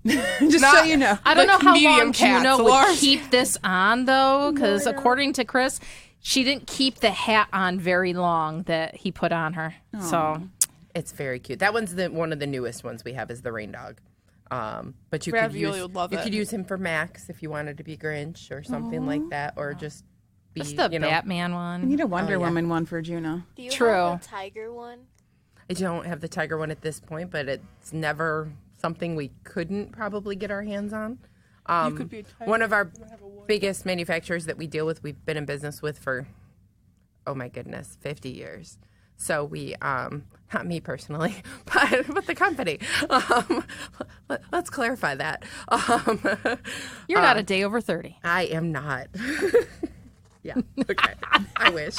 Just so Not- you know. I don't know the how medium long cats, Juno the would large- keep this on, though, because according to Chris, she didn't keep the hat on very long that he put on her. So It's very cute. That one's one of the newest ones we have is the rain dog. But you Ravioli would love you it. could use him for Max if you wanted to be Grinch or something like that, or just be it's the you know. Batman I one. need a Wonder yeah. Woman one for Juno. Do you True. have a tiger one? I don't have the tiger one at this point, but it's never something we couldn't probably get our hands on. You could be a tiger. One of our biggest manufacturers that we deal with, we've been in business with for, oh my goodness, 50 years. So we, not me personally, but the company. Let's clarify that. You're not a day over 30. I am not. Yeah, okay. I wish.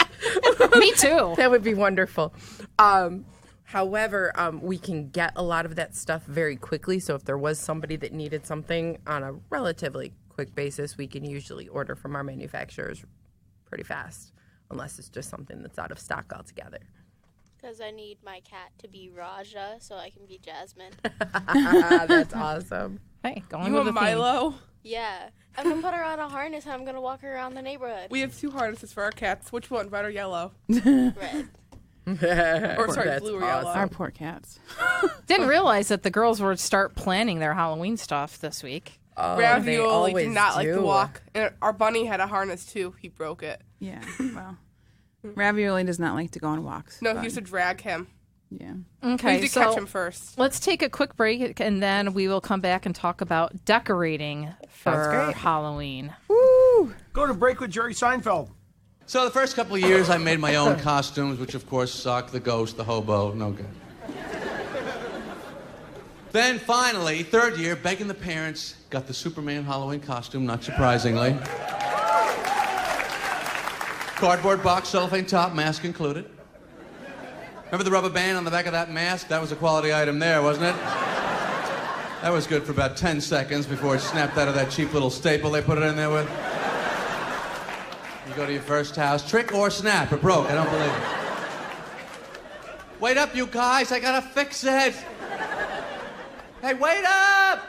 Me too. That would be wonderful. However, we can get a lot of that stuff very quickly. So if there was somebody that needed something on a relatively quick basis, we can usually order from our manufacturers pretty fast, unless it's just something that's out of stock altogether. Because I need my cat to be Raja so I can be Jasmine. That's awesome. Hey, going You with want the theme. Milo? Yeah. I'm going to put her on a harness and I'm going to walk her around the neighborhood. We have 2 harnesses for our cats. Which one, red or yellow? Red. Or sorry, That's blue or awesome. yellow? Our poor cats. Didn't realize that the girls would start planning their Halloween stuff this week. Oh, they Ravioli did always not like do. to walk. And our bunny had a harness too. He broke it. Yeah. Well, Ravioli does not like to go on walks. No, but, he used to drag him. Yeah. We Okay, used to so catch him first. let's take a quick break and then we will come back and talk about decorating Sounds for great. Halloween. Go to break with Jerry Seinfeld. So the first couple of years, I made my own costumes, which of course suck. The ghost, the hobo, no good. Then finally, third year, begging the parents, got the Superman Halloween costume, not surprisingly. Cardboard box, cellophane top, mask included. Remember the rubber band on the back of that mask? That was a quality item there, wasn't it? That was good for about 10 seconds before it snapped out of that cheap little staple they put it in there with. You go to your first house, trick or snap, it broke, I don't believe it. Wait up, you guys, I gotta fix it. Hey, wait up!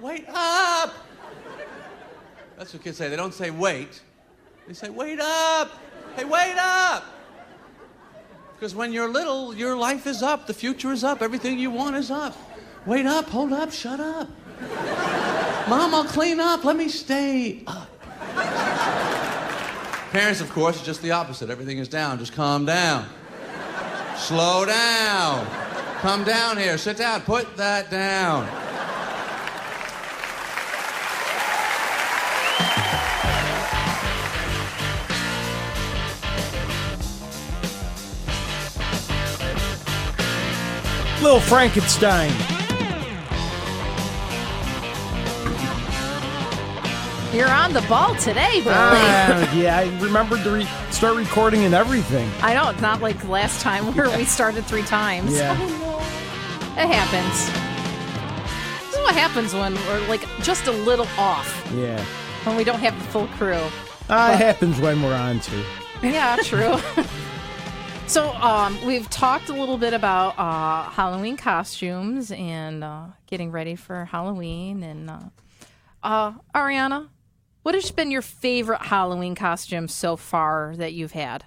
Wait up! That's what kids say, they don't say wait. They say, wait up! Hey, wait up! Because when you're little, your life is up, the future is up, everything you want is up. Wait up, hold up, shut up. Mom, I'll clean up, let me stay up. Parents, of course, are just the opposite. Everything is down, just calm down. Slow down. Come down here, sit down, put that down. Little Frankenstein. You're on the ball today, Billy. Yeah, I remembered to start recording and everything. I know, it's not like last time where we started 3 times. Yeah. It happens. This is what happens when we're like just a little off, Yeah. when we don't have the full crew. It happens when we're on too. Yeah, true. So we've talked a little bit about Halloween costumes and getting ready for Halloween. And Ariana, what has been your favorite Halloween costume so far that you've had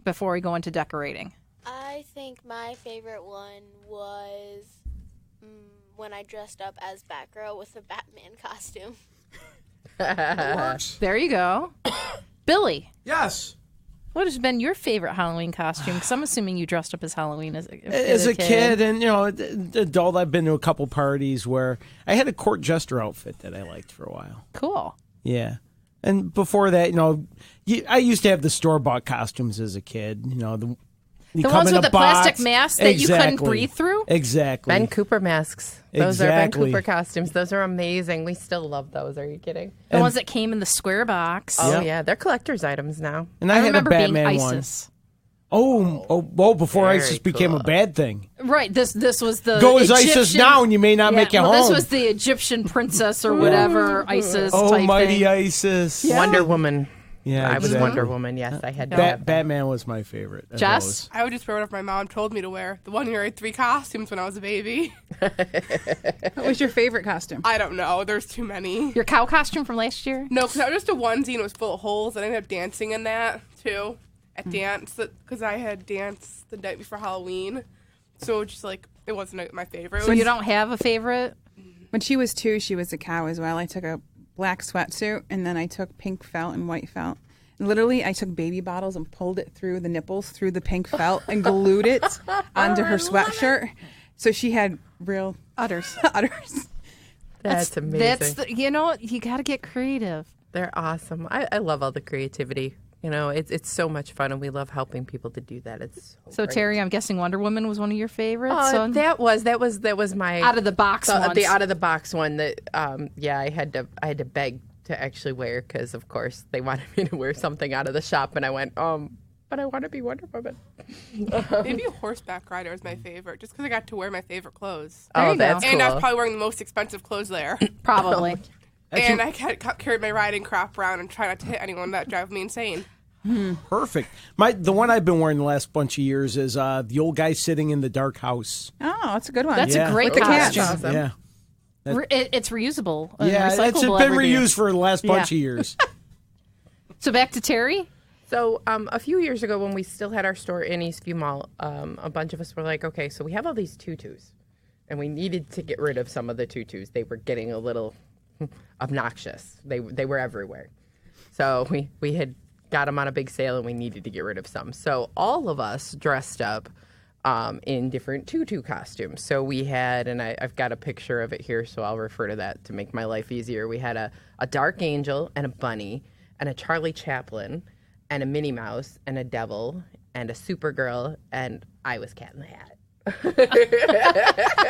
before we go into decorating? I think my favorite one was when I dressed up as Batgirl with a Batman costume. There you go. Billy, Yes. what has been your favorite Halloween costume? Because I'm assuming you dressed up as Halloween as As a kid, and adult, I've been to a couple parties where I had a court jester outfit that I liked for a while. Cool. Yeah. And before that, I used to have the store-bought costumes as a kid. The ones with the plastic mask that you couldn't breathe through? Exactly. Ben Cooper masks. Those are Ben Exactly. Cooper costumes. Those are amazing. We still love those. Are you kidding? The ones that came in the square box. Oh, Yep. yeah. They're collector's items now. And I had a remember Batman being one. ISIS. Before Very ISIS became a cool. bad thing. Right. This was the Go as ISIS Egyptian- now, and you may not make it well, home. This was the Egyptian princess or whatever ISIS Oh, type mighty thing. ISIS. Wonder Woman. Yeah, I was exactly. Wonder Woman. Yes, I had to have that. Batman was my favorite. of Jess? those. I would just wear whatever my mom told me to wear. The one year I had 3 costumes when I was a baby. What was your favorite costume? I don't know. There's too many. Your cow costume from last year? No, because that was just a onesie and it was full of holes. I ended up dancing in that, too, at dance. Because I had dance the night before Halloween. So just it wasn't my favorite. So you don't have a favorite? When she was 2, she was a cow as well. I took a black sweatsuit, and then I took pink felt and white felt. Literally, I took baby bottles and pulled it through the nipples, through the pink felt, and glued it onto her sweatshirt. So she had real Udders. udders. That's amazing. You got to get creative. They're awesome. I love all the creativity. It's so much fun, and we love helping people to do that. It's So great. Terry, I'm guessing Wonder Woman was one of your favorites. Oh, that was my out of the box ones. the out of the box one that I had to beg to actually wear because of course they wanted me to wear something out of the shop, and I went but I want to be Wonder Woman. Maybe a horseback rider is my favorite, just because I got to wear my favorite clothes. There you go. That's And I was cool. probably wearing the most expensive clothes there. Probably. And I carried my riding crop around and try not to hit anyone. That drive me insane. Perfect. The one I've been wearing the last bunch of years is the old guy sitting in the dark house. Oh, that's a good one. That's Yeah. a great With the cats. costume. Awesome. Yeah. It's reusable. And Yeah, recyclable it's been every day. reused for the last bunch of years. So back to Terry. So a few years ago when we still had our store in Eastview Mall, a bunch of us were like, okay, so we have all these tutus, and we needed to get rid of some of the tutus. They were getting a little obnoxious. They were everywhere. So we had got them on a big sale, and we needed to get rid of some. So all of us dressed up in different tutu costumes. So we had, and I've got a picture of it here, so I'll refer to that to make my life easier. We had a dark angel and a bunny and a Charlie Chaplin and a Minnie Mouse and a devil and a Supergirl, and I was Cat in the Hat.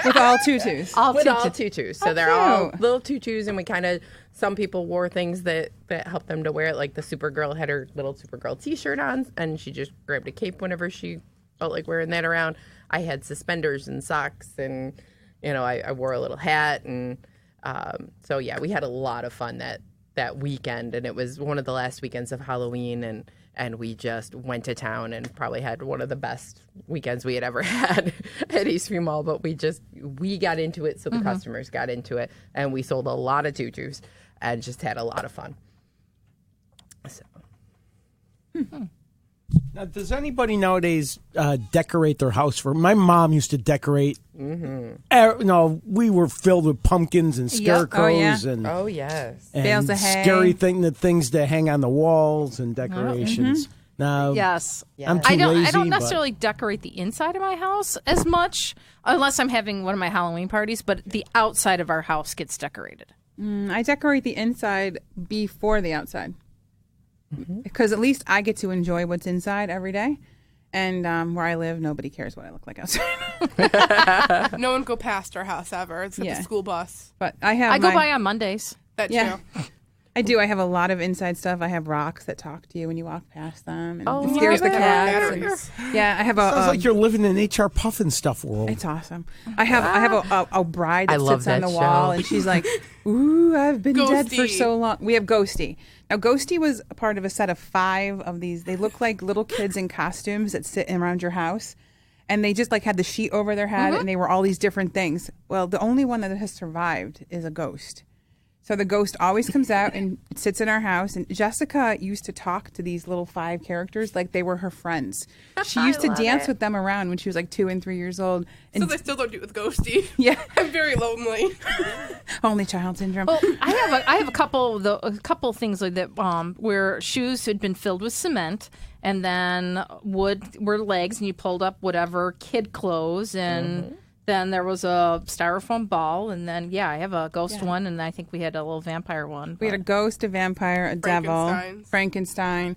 With all tutus. With all tutus. So they're all cute. little tutus, and we kind of, some people wore things that helped them to wear it. Like the Supergirl had her little Supergirl t-shirt on, and she just grabbed a cape whenever she felt like wearing that around. I had suspenders and socks, and, I wore a little hat. And so, yeah, we had a lot of fun that weekend, and it was one of the last weekends of Halloween, and we just went to town and probably had one of the best weekends we had ever had at Eastview Mall. But we got into it, so the customers got into it, and we sold a lot of tutus and just had a lot of fun. So. Now, does anybody nowadays decorate their house for? My mom used to decorate. We were filled with pumpkins and scarecrows and Oh, yes. Bales of hay. scary things to hang on the walls and decorations. Now, Yes. I'm too I don't lazy. but- necessarily decorate the inside of my house as much, unless I'm having one of my Halloween parties, but the outside of our house gets decorated. I decorate the inside before the outside. Because at least I get to enjoy what's inside every day. And where I live, nobody cares what I look like outside. No one go past our house ever. It's like Yeah. the school bus. But I have I go by on Mondays. That's Yeah. true. I do. I have a lot of inside stuff. I have rocks that talk to you when you walk past them. And Oh, it scares the yeah. cats. Yeah, I have a. Sounds like you're living in HR Puffin stuff world. It's awesome. I have a bride that love sits on that the wall, show. and she's like, "Ooh, I've been dead for Ghosty. so long." We have Ghosty. Now, Ghosty was a part of a set of 5 of these. They look like little kids in costumes that sit around your house, and they just like had the sheet over their head, and they were all these different things. Well, the only one that has survived is a ghost. So the ghost always comes out and sits in our house. And Jessica used to talk to these little 5 characters like they were her friends. She used to dance with them around when she was like 2 and 3 years old. And So they still don't do it with Ghosty. Yeah. I'm very lonely. only child syndrome. Well, I have a couple things like that where shoes had been filled with cement, and then wood were legs, and you pulled up whatever kid clothes, and then there was a styrofoam ball, and then I have a ghost one, and I think we had a little vampire one. We had a ghost, a vampire, a devil, Frankensteins. Frankenstein.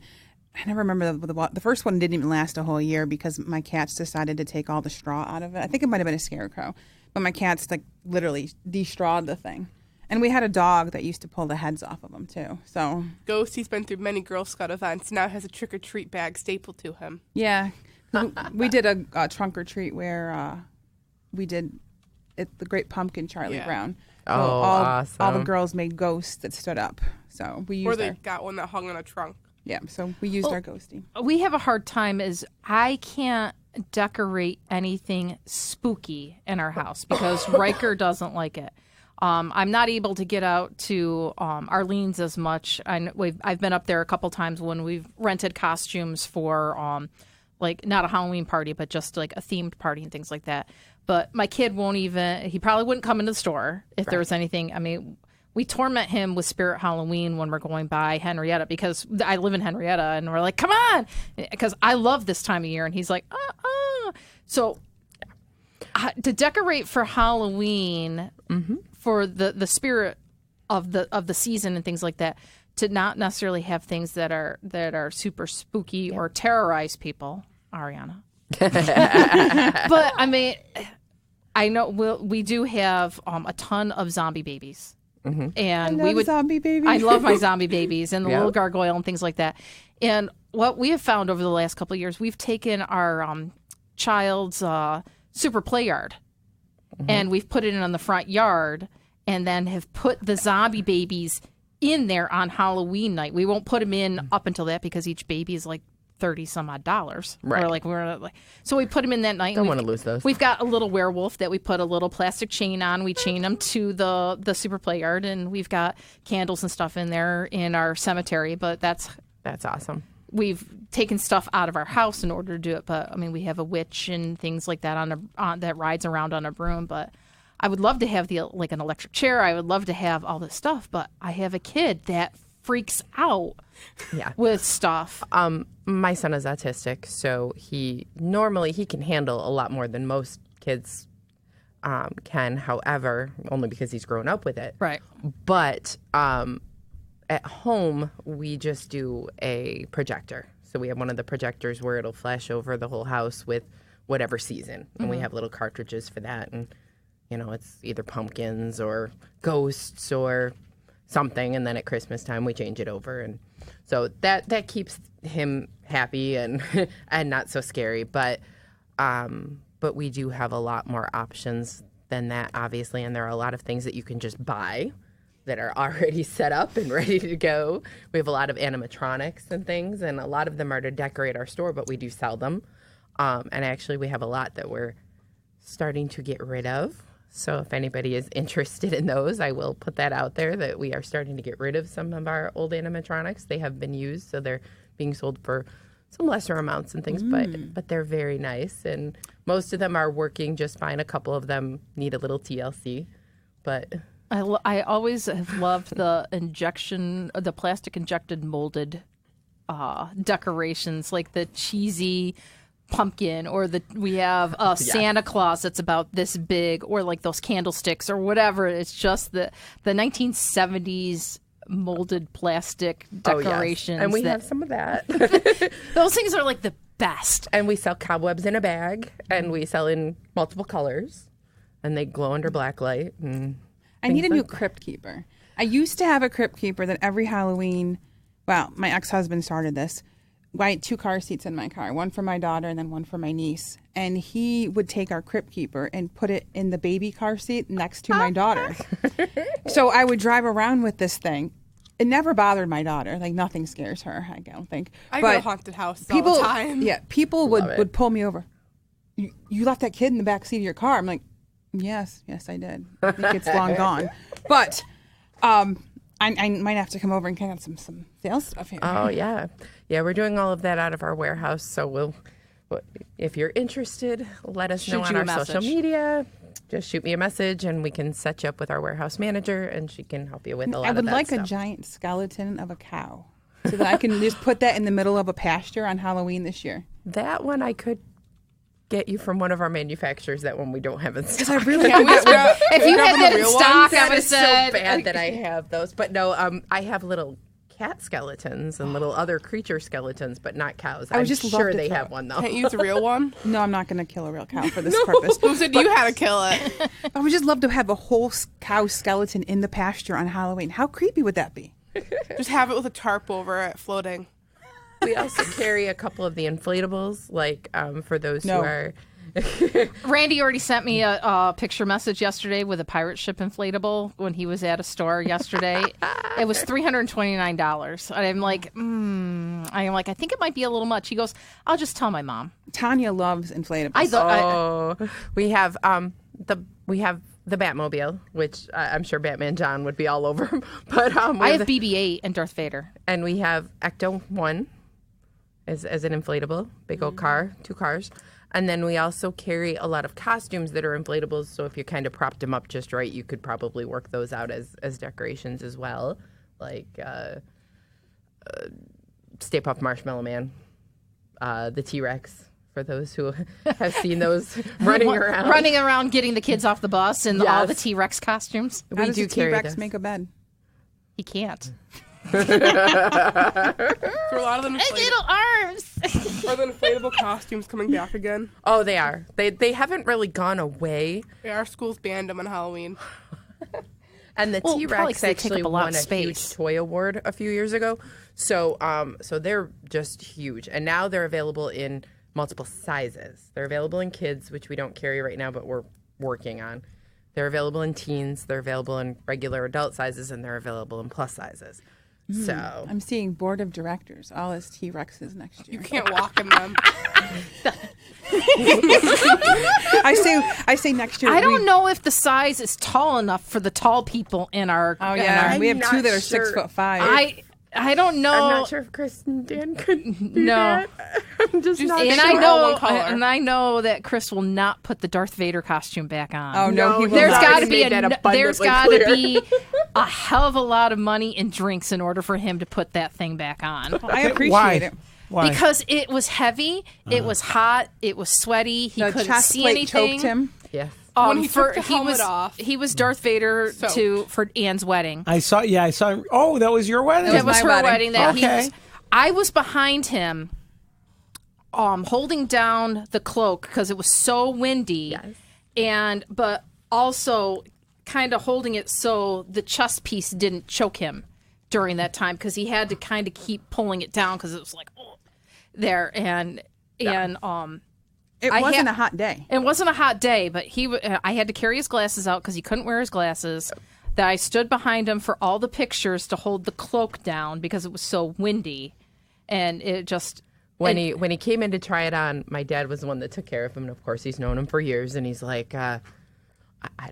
I never remember the first one didn't even last a whole year because my cats decided to take all the straw out of it. I think it might have been a scarecrow, but my cats like literally de-strawed the thing. And we had a dog that used to pull the heads off of them too. So Ghosty's been through many Girl Scout events. Now has a trick-or-treat bag stapled to him. yeah, we did a trunk or treat where we did the Great Pumpkin Charlie Yeah. Brown. Oh, all the awesome. girls made ghosts that stood up. So we Or used they our got one that hung on a trunk. so we used our ghosty. We have a hard time is I can't decorate anything spooky in our house because Riker doesn't like it. I'm not able to get out to Arlene's as much. I've been up there a couple times when we've rented costumes for like not a Halloween party, but just like a themed party and things like that. But my kid won't even, he probably wouldn't come into the store if there was anything. I mean, we torment him with Spirit Halloween when we're going by Henrietta because I live in Henrietta and we're like, come on, because I love this time of year. And he's like, So to decorate for Halloween for the spirit of the season and things like that, to not necessarily have things that are super spooky or terrorize people, Ariana. But I mean, I know we do have a ton of zombie babies, and we would zombie babies. I love my zombie babies and the Yep. little gargoyle and things like that. And what we have found over the last couple of years, we've taken our child's super play yard, and we've put it in on the front yard, and then have put the zombie babies in there on Halloween night. We won't put them in up until that because each baby is like $30 some odd. Right. Or like so we put them in that night. Don't want to lose those. We've got a little werewolf that we put a little plastic chain on. We chain them to the super play yard, and we've got candles and stuff in there in our cemetery. But that's awesome. we've taken stuff out of our house in order to do it. But I mean, we have a witch and things like that on that rides around on a broom. But I would love to have like an electric chair. I would love to have all this stuff. But I have a kid that freaks out with stuff. My son is autistic, so he can handle a lot more than most kids can. However, only because he's grown up with it. Right. But at home, we just do a projector. So we have one of the projectors where it'll flash over the whole house with whatever season, and we have little cartridges for that. And it's either pumpkins or ghosts or something, and then at Christmas time we change it over, and so that keeps him happy and and not so scary. But we do have a lot more options than that, obviously, and there are a lot of things that you can just buy that are already set up and ready to go. We have a lot of animatronics and things, and a lot of them are to decorate our store, but we do sell them. And actually, we have a lot that we're starting to get rid of. So if anybody is interested in those, I will put that out there that we are starting to get rid of some of our old animatronics. They have been used, so they're being sold for some lesser amounts and things, but they're very nice. And most of them are working just fine. A couple of them need a little TLC, but I always have loved the plastic injected molded decorations, like the cheesy pumpkin, or we have a Santa Claus that's about this big, or like those candlesticks or whatever. It's just the 1970s molded plastic decorations. And we have some of that. Those things are like the best. And we sell cobwebs in a bag, and we sell in multiple colors, and they glow under black light. And I need a new crypt keeper. I used to have a crypt keeper that every Halloween, well, my ex-husband started this. I had 2 car seats in my car, one for my daughter and then one for my niece. And he would take our crypt keeper and put it in the baby car seat next to my daughter. So I would drive around with this thing. It never bothered my daughter. Like, nothing scares her, I don't think. I go to haunted houses all the time. Yeah, people would pull me over. You left that kid in the back seat of your car. I'm like, yes, I did. I think it's long gone. But I might have to come over and get some sales stuff here. Oh, yeah. Yeah, we're doing all of that out of our warehouse. So if you're interested, let us know on our social media. Just shoot me a message and we can set you up with our warehouse manager and she can help you with a lot of that I would like stuff. a giant skeleton of a cow so that I can just put that in the middle of a pasture on Halloween this year. That one I could get you from one of our manufacturers. That one we don't have in stock. Because I really If you had that in stock, I That would is have said. so bad that I have those. But no, I have little cat skeletons and little other creature skeletons, but not cows. I'm just sure love to they throw. have one though. Can't use a real one. No, I'm not going to kill a real cow for this purpose. Who said you had to kill it? I would just love to have a whole cow skeleton in the pasture on Halloween. How creepy would that be? Just have it with a tarp over it, floating. We also carry a couple of the inflatables, like for those who are. Randy already sent me a picture message yesterday with a pirate ship inflatable when he was at a store yesterday. It was $329. I'm like, I think it might be a little much. He goes, I'll just tell my mom. Tanya loves inflatables. We have the Batmobile, which I'm sure Batman John would be all over. But I have BB-8 and Darth Vader, and we have Ecto 1 as an inflatable, big old car, 2 cars. And then we also carry a lot of costumes that are inflatables. So if you kind of propped them up just right, you could probably work those out as decorations as well. Like Stay Puft Marshmallow Man, the T-Rex, for those who have seen those running around getting the kids off the bus in all the T-Rex costumes. How does do a carry T-Rex those. make a bed? He can't. For a lot of them, Little arms. are the inflatable costumes coming back again? Oh, they are. They haven't really gone away. Yeah, our schools banned them on Halloween. And the Probably 'cause T-Rex they take actually up a lot won of a space. huge toy award a few years ago. So they're just huge. And now they're available in multiple sizes. They're available in kids, which we don't carry right now, but we're working on. They're available in teens. They're available in regular adult sizes, and they're available in plus sizes. So I'm seeing board of directors, all as T-Rexes next year. You can't walk in them. I say next year. I don't know if the size is tall enough for the tall people in our. Oh yeah, we have I'm 2 that not are sure. 6'5". I don't know. I'm not sure if Chris and Dan could do No. that. I'm just not And sure. I know that Chris will not put the Darth Vader costume back on. Oh no, he will There's not. got to He's be made that abundantly there's got clear. to be a hell of a lot of money and drinks in order for him to put that thing back on. I appreciate it. Why? Because it was heavy, it was hot, it was sweaty. He The couldn't chest see plate anything. choked him. Yes. When he took the helmet off. He was Darth Vader for Anne's wedding. I saw. Oh, that was your wedding. That was my her wedding. wedding. I was behind him, holding down the cloak because it was so windy, but also kind of holding it so the chest piece didn't choke him during that time because he had to kind of keep pulling it down because it was like there and. It wasn't a hot day. It wasn't a hot day, but I had to carry his glasses out because he couldn't wear his glasses. That I stood behind him for all the pictures to hold the cloak down because it was so windy, and it just When he came in to try it on, my dad was the one that took care of him, and of course he's known him for years, and he's like, I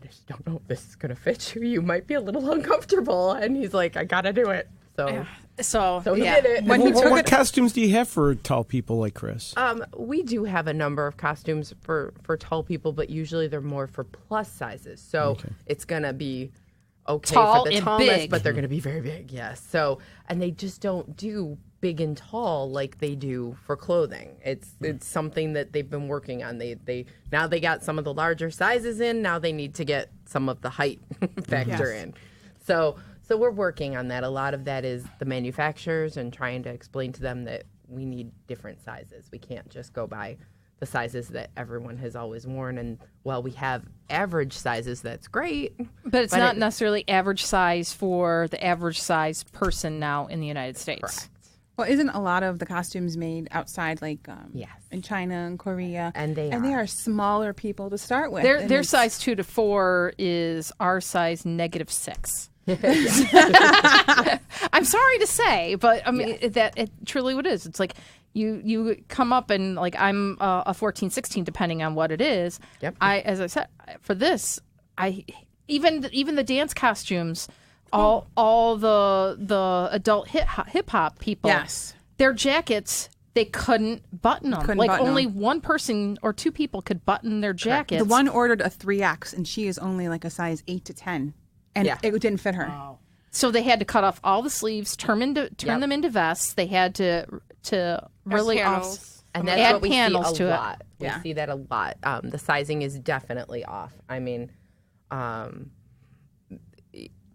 just don't know if this is gonna fit you. You might be a little uncomfortable, and he's like, I gotta do it. So he did it. What costumes do you have for tall people like Chris? We do have a number of costumes for tall people, but usually they're more for plus sizes. So it's going to be okay Tall for the and tallest, big. but they're going to be very big, yes. So, and they just don't do big and tall like they do for clothing. It's something that they've been working on. They now they got some of the larger sizes in. Now they need to get some of the height factor in. So we're working on that. A lot of that is the manufacturers and trying to explain to them that we need different sizes. We can't just go by the sizes that everyone has always worn. And while we have average sizes, that's great. But it's not necessarily average size for the average size person now in the United States. Correct. Well, isn't a lot of the costumes made outside, like Yes. in China and Korea? And they are smaller people to start with. Their size 2 to 4 is our size -6. I'm sorry to say, but I mean that it truly what it is. It's like you come up and like I'm a 14, 16, depending on what it is. Yep. As I said, for this, even the dance costumes, all the adult hip hop people, Yes. their jackets. They couldn't button them. Couldn't like button only them. one person or two people could button their jackets. The one ordered a 3X, and she is only like a size 8 to 10, and Yeah. it didn't fit her. So they had to cut off all the sleeves, turn them into vests. They had to really panels. And that's add what we panels see to a it. lot. We Yeah. see that a lot. The sizing is definitely off. I mean,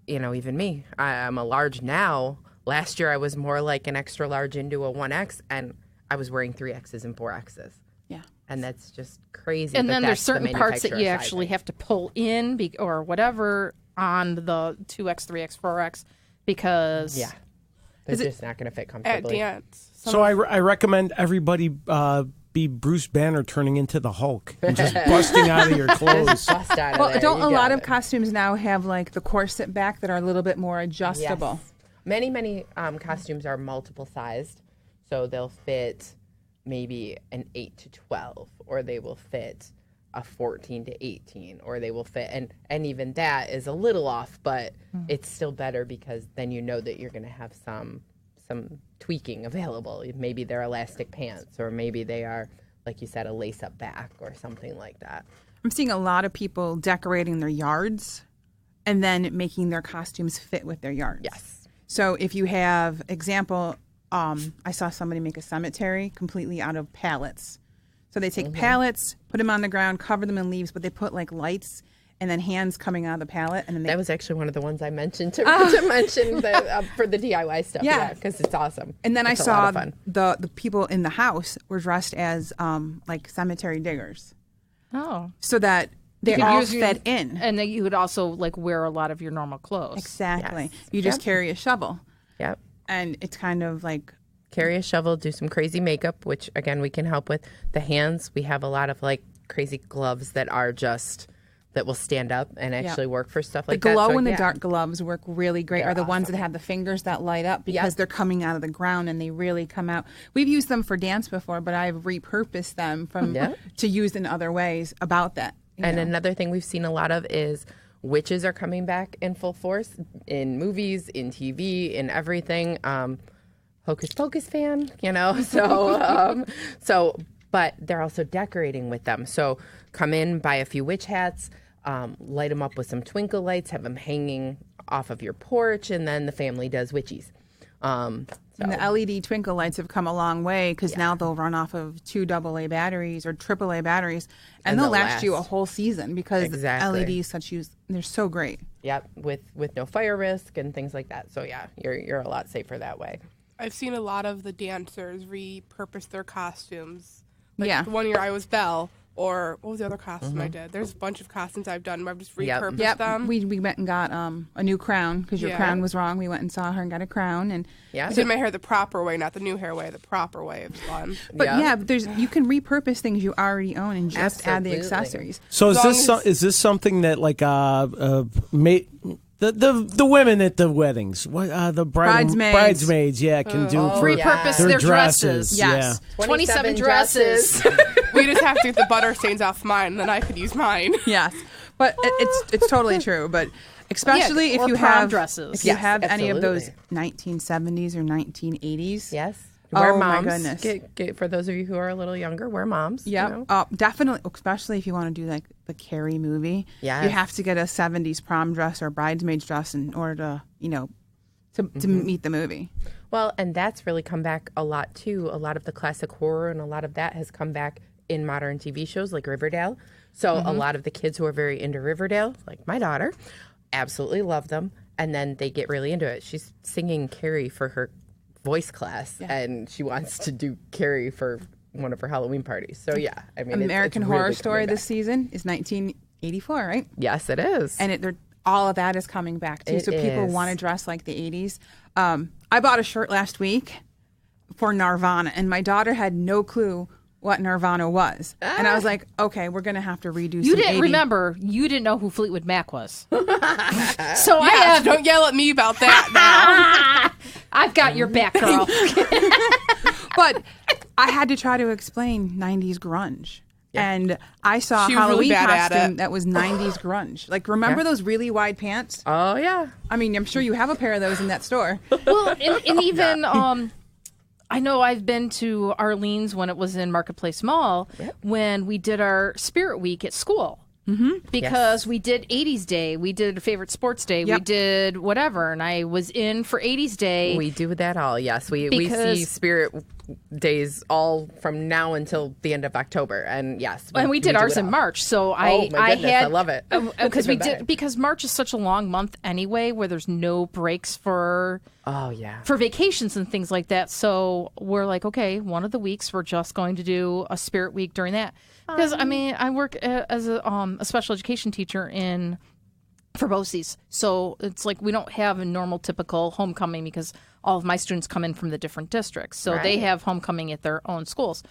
even me, I'm a large now. Last year I was more like an extra large into a 1X, and I was wearing 3Xs and 4Xs. Yeah. And that's just crazy. and but then there's that's the certain parts that you manufacturer actually sizing. have to pull in or whatever on the 2X, 3X, 4X because Yeah. They're just not going to fit At comfortably. dance. So I recommend everybody be Bruce Banner turning into the Hulk and just busting out of your clothes. Bust out of Well, there. don't You a lot got of it. costumes now have like the corset back that are a little bit more adjustable? Yes. Many costumes are multiple sized, so they'll fit maybe an 8 to 12, or they will fit a 14 to 18, or they will fit, and even that is a little off, but it's still better because then you know that you're going to have some tweaking available. Maybe they're elastic pants, or maybe they are, like you said, a lace-up back or something like that. I'm seeing a lot of people decorating their yards and then making their costumes fit with their yards. Yes. So if you have, example, I saw somebody make a cemetery completely out of pallets. So they take pallets, put them on the ground, cover them in leaves, but they put like lights and then hands coming out of the pallet. And then they That was actually one of the ones I mentioned to mention for the DIY stuff. Yeah. Because it's awesome. And then It's I a lot saw of fun. the people in the house were dressed as like cemetery diggers, so that they could all use your- fed in. and then you would also like wear a lot of your normal clothes. Exactly. Yes. You just Yep. carry a shovel, Yep. and it's kind of like Carry a shovel, do some crazy makeup, which again we can help with. The hands, we have a lot of like crazy gloves that are just that will stand up and actually work for stuff like the that. glow So, in the yeah. dark gloves work really great. Are the ones that have the fingers that light up because they're coming out of the ground and they really come out. We've used them for dance before, but I've repurposed them to use in other ways about that. you And know. another thing we've seen a lot of is witches are coming back in full force in movies, in TV, in everything. Hocus Pocus fan, but they're also decorating with them. So come in, buy a few witch hats, light them up with some twinkle lights, have them hanging off of your porch, and then the family does witchies. And the LED twinkle lights have come a long way because now they'll run off of 2 AA batteries or AAA batteries, and they'll last you a whole season because Exactly. LEDs they're so great. Yep, with no fire risk and things like that. So yeah, you're a lot safer that way. I've seen a lot of the dancers repurpose their costumes. Like Yeah. One year I was Belle, or what was the other costume I did? There's a bunch of costumes I've done where I've just Yep. repurposed them. We went and got a new crown because your Yeah. crown was wrong. We went and saw her and got a crown, and Yeah. I did my hair the proper way, not the new hair way, the proper way. It was fun. but you can repurpose things you already own and just add the Absolutely. accessories. So is As this long as- is this something that like the women at the weddings, the Bridesmaids. can do for Repurpose their their dresses. Yes. 27 dresses. We just have to get the butter stains off mine, and then I could use mine. Yes, but it's totally true. But especially Yeah, if or you prom have dresses. if you Yes, have any of those absolutely. 1970s or 1980s. Yes. Oh, Wear my moms. goodness. Get, for those of you who are a little younger, wear moms. Yeah, definitely. Especially if you want to do like the Carrie movie, Yes. you have to get a 70s prom dress or bridesmaid's dress in order to meet the movie. Well, and that's really come back a lot too. A lot of the classic horror and a lot of that has come back in modern TV shows like Riverdale. So a lot of the kids who are very into Riverdale, like my daughter, absolutely love them. And then they get really into it. She's singing Carrie for her voice class, and she wants to do Carrie for one of her Halloween parties. So yeah, I mean, American it's Horror really Story coming this back. season is 1984, right? Yes, it is. And all of that is coming back too. It So people is. want to dress like the 80s. I bought a shirt last week for Nirvana, and my daughter had no clue what Nirvana was. And I was like, okay, we're going to have to redo You some didn't 80s. remember. You didn't know who Fleetwood Mac was. So I Yeah, have. don't yell at me about that now. I've got your back, girl. But I had to try to explain 90s grunge. And I saw a She was really Halloween bad at costume it. that was 90s grunge. Like, remember those really wide pants? Oh yeah. I mean, I'm sure you have a pair of those in that store. Well, and even I know I've been to Arlene's when it was in Marketplace Mall when we did our Spirit Week at school. Because we did 80s Day, we did a favorite sports day, we Yep. did whatever, and I was in for 80s Day. We do that all. Yes, we Because- see Spirit Days all from now until the end of October, and yes, and we did do ours it in all. March, so Oh, my I goodness, had I love it. because we Even better. did because March is such a long month anyway, where there's no breaks for Oh yeah. vacations and things like that. So we're like, okay, one of the weeks we're just going to do a Spirit Week during that. Because I mean, I work as a special education teacher for BOCES. So it's like we don't have a normal typical homecoming because all of my students come in from the different districts. So they Right. have homecoming at their own schools.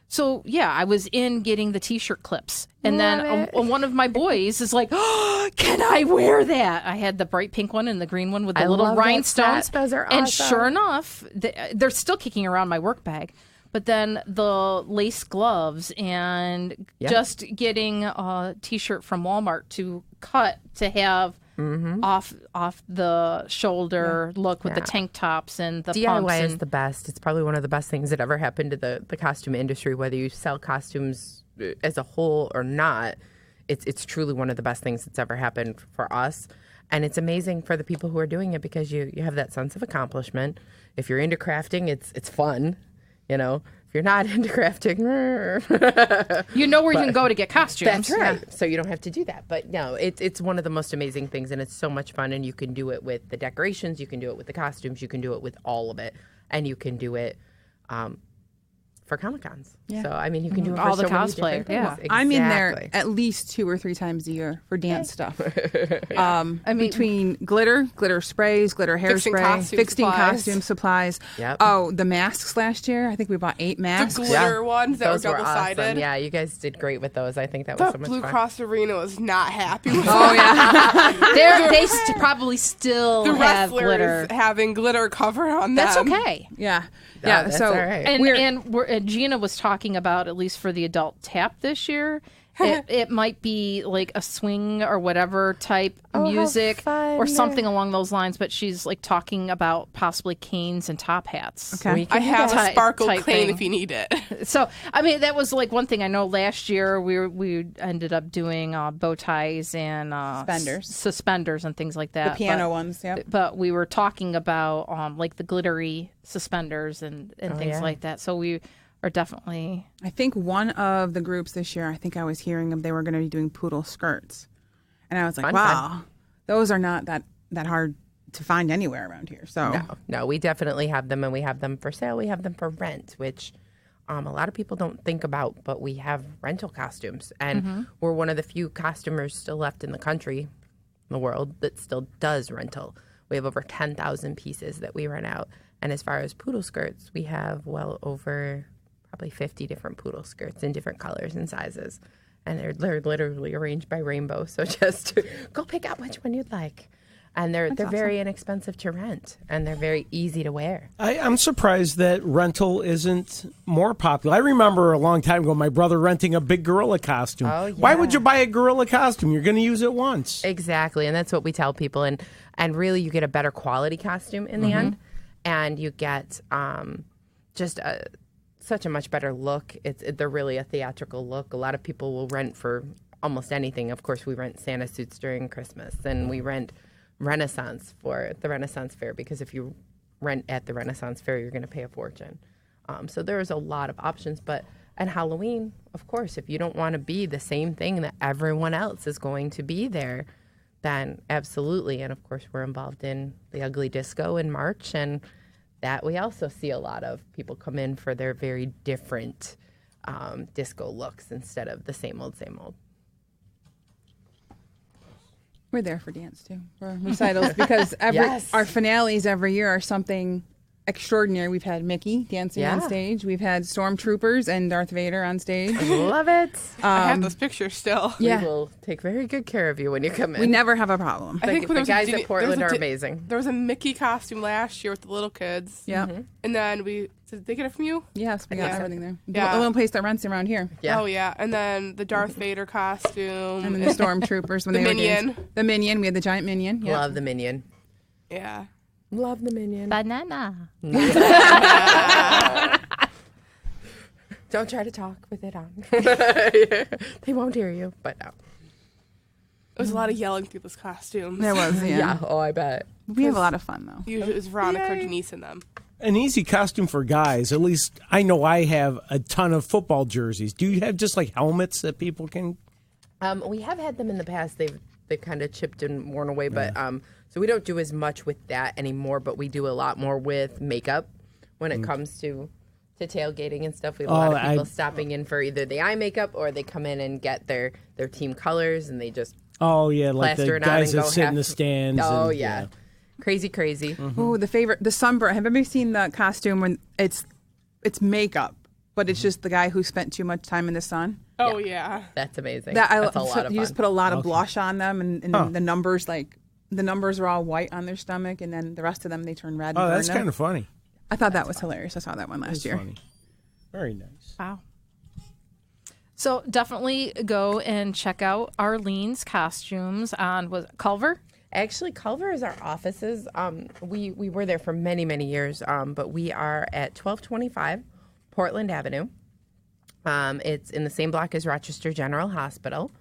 So yeah, I was in getting the T-shirt clips, and then one of my boys is like, oh, "Can I wear that?" I had the bright pink one and the green one with the I little love that rhinestones. set. Those are And awesome. sure enough, they're still kicking around my work bag. But then the lace gloves and just getting a T-shirt from Walmart to cut to have off the shoulder look with the tank tops and the pumps. DIY is And the best. It's probably one of the best things that ever happened to the costume industry, whether you sell costumes as a whole or not. It's truly one of the best things that's ever happened for us. And it's amazing for the people who are doing it because you have that sense of accomplishment. If you're into crafting, it's fun. You know, if you're not into crafting, you know where you can go to get costumes. that's right. So you don't have to do that. But no, it's one of the most amazing things, and it's so much fun. And you can do it with the decorations, you can do it with the costumes, you can do it with all of it, and you can do it for Comic-Cons. Yeah. So I mean, you can do it for All the so many cosplay, different yeah. things. I'm in there Exactly. at least 2 or 3 times a year for dance stuff. I mean, Between glitter sprays, glitter Fixing hairspray, costume fixing supplies. costume supplies. Yep. Oh, the masks last year. I think we bought 8 The masks. glitter ones that were Those were double-sided. awesome. Yeah, you guys did great with those. I think that was The so much Blue fun. Cross Arena was not happy with Oh yeah, they probably still the have wrestlers glitter. having glitter cover on them. That's okay. yeah, yeah. that's so all right. And Gina was talking about, at least for the adult tap this year, it might be like a swing or whatever type how music fun. or something along those lines. But she's like talking about possibly canes and top hats. Okay. We I can do have that. a sparkle type cane thing. if you need it. So I mean, that was like one thing. I know last year we ended up doing bow ties and suspenders and things like that. the piano but, ones. Yep. But we were talking about like the glittery suspenders and things yeah. like that. So we are definitely. I think one of the groups this year, I think I was hearing them, they were going to be doing poodle skirts. And I was like, Fun, wow, those are not that hard to find anywhere around here. So No, we definitely have them, and we have them for sale. We have them for rent, which a lot of people don't think about, but we have rental costumes. And we're one of the few costumers still left in the country, in the world, that still does rental. We have over 10,000 pieces that we rent out. And as far as poodle skirts, we have well over probably 50 different poodle skirts in different colors and sizes. And they're literally arranged by rainbow. So just go pick out which one you'd like. And they're very inexpensive to rent, and they're very easy to wear. I'm surprised that rental isn't more popular. I remember a long time ago my brother renting a big gorilla costume. Oh, Why would yeah. you buy a gorilla costume? You're going to use it once. Exactly, and that's what we tell people. And really, you get a better quality costume in the end, and you get just such a much better look. They're really a theatrical look. A lot of people will rent for almost anything. Of course, we rent Santa suits during Christmas, and we rent Renaissance for the Renaissance Fair, because if you rent at the Renaissance Fair, you're going to pay a fortune. So there's a lot of options. And Halloween, of course, if you don't want to be the same thing that everyone else is going to be there, then absolutely. And of course, we're involved in the Ugly Disco in March, and that we also see a lot of people come in for their very different disco looks instead of the same old, same old. We're there for dance too, for recitals, because our finales every year are something extraordinary. We've had Mickey dancing on stage. We've had Stormtroopers and Darth Vader on stage. I love it. I have those pictures still. Yeah. We will take very good care of you when you come in. We never have a problem. I think the guys at Portland are amazing. There was a Mickey costume last year with the little kids. Yeah. And then did they get it from you? Yes, we got everything there. Yeah. The one place that rents around here. Yeah. Oh, yeah. And then the Darth Vader costume. And then the Stormtroopers when the they Minion. were dancing. The Minion. We had the giant Minion. Yep. Love the Minion. Yeah. Love the Minion. Banana. Don't try to talk with it on. They won't hear you, but no. It was a lot of yelling through those costumes. There was, yeah. Oh, I bet. We have a lot of fun, though. Usually it was Veronica or Denise in them. An easy costume for guys. At least I know I have a ton of football jerseys. Do you have just like helmets that people can? We have had them in the past. They've kind of chipped and worn away, but so we don't do as much with that anymore. But we do a lot more with makeup when it comes to tailgating and stuff. We have a lot of people stopping in for either the eye makeup or they come in and get their team colors and they just like the guys that sit in the stands. Oh yeah. Crazy. Mm-hmm. Oh, the sunburn. Have you ever seen the costume when it's makeup, but it's just the guy who spent too much time in the sun? Oh yeah. That's amazing. That's a lot of fun. You just put a lot of blush on them, and the numbers are all white on their stomach, and then the rest of them they turn red. Oh, that's kind of funny. I thought that was hilarious. I saw that one last year. Funny. Very nice. Wow. So definitely go and check out Arlene's costumes on Culver. Actually, Culver is our offices. We were there for many, many years, but we are at 1225 Portland Avenue. It's in the same block as Rochester General Hospital,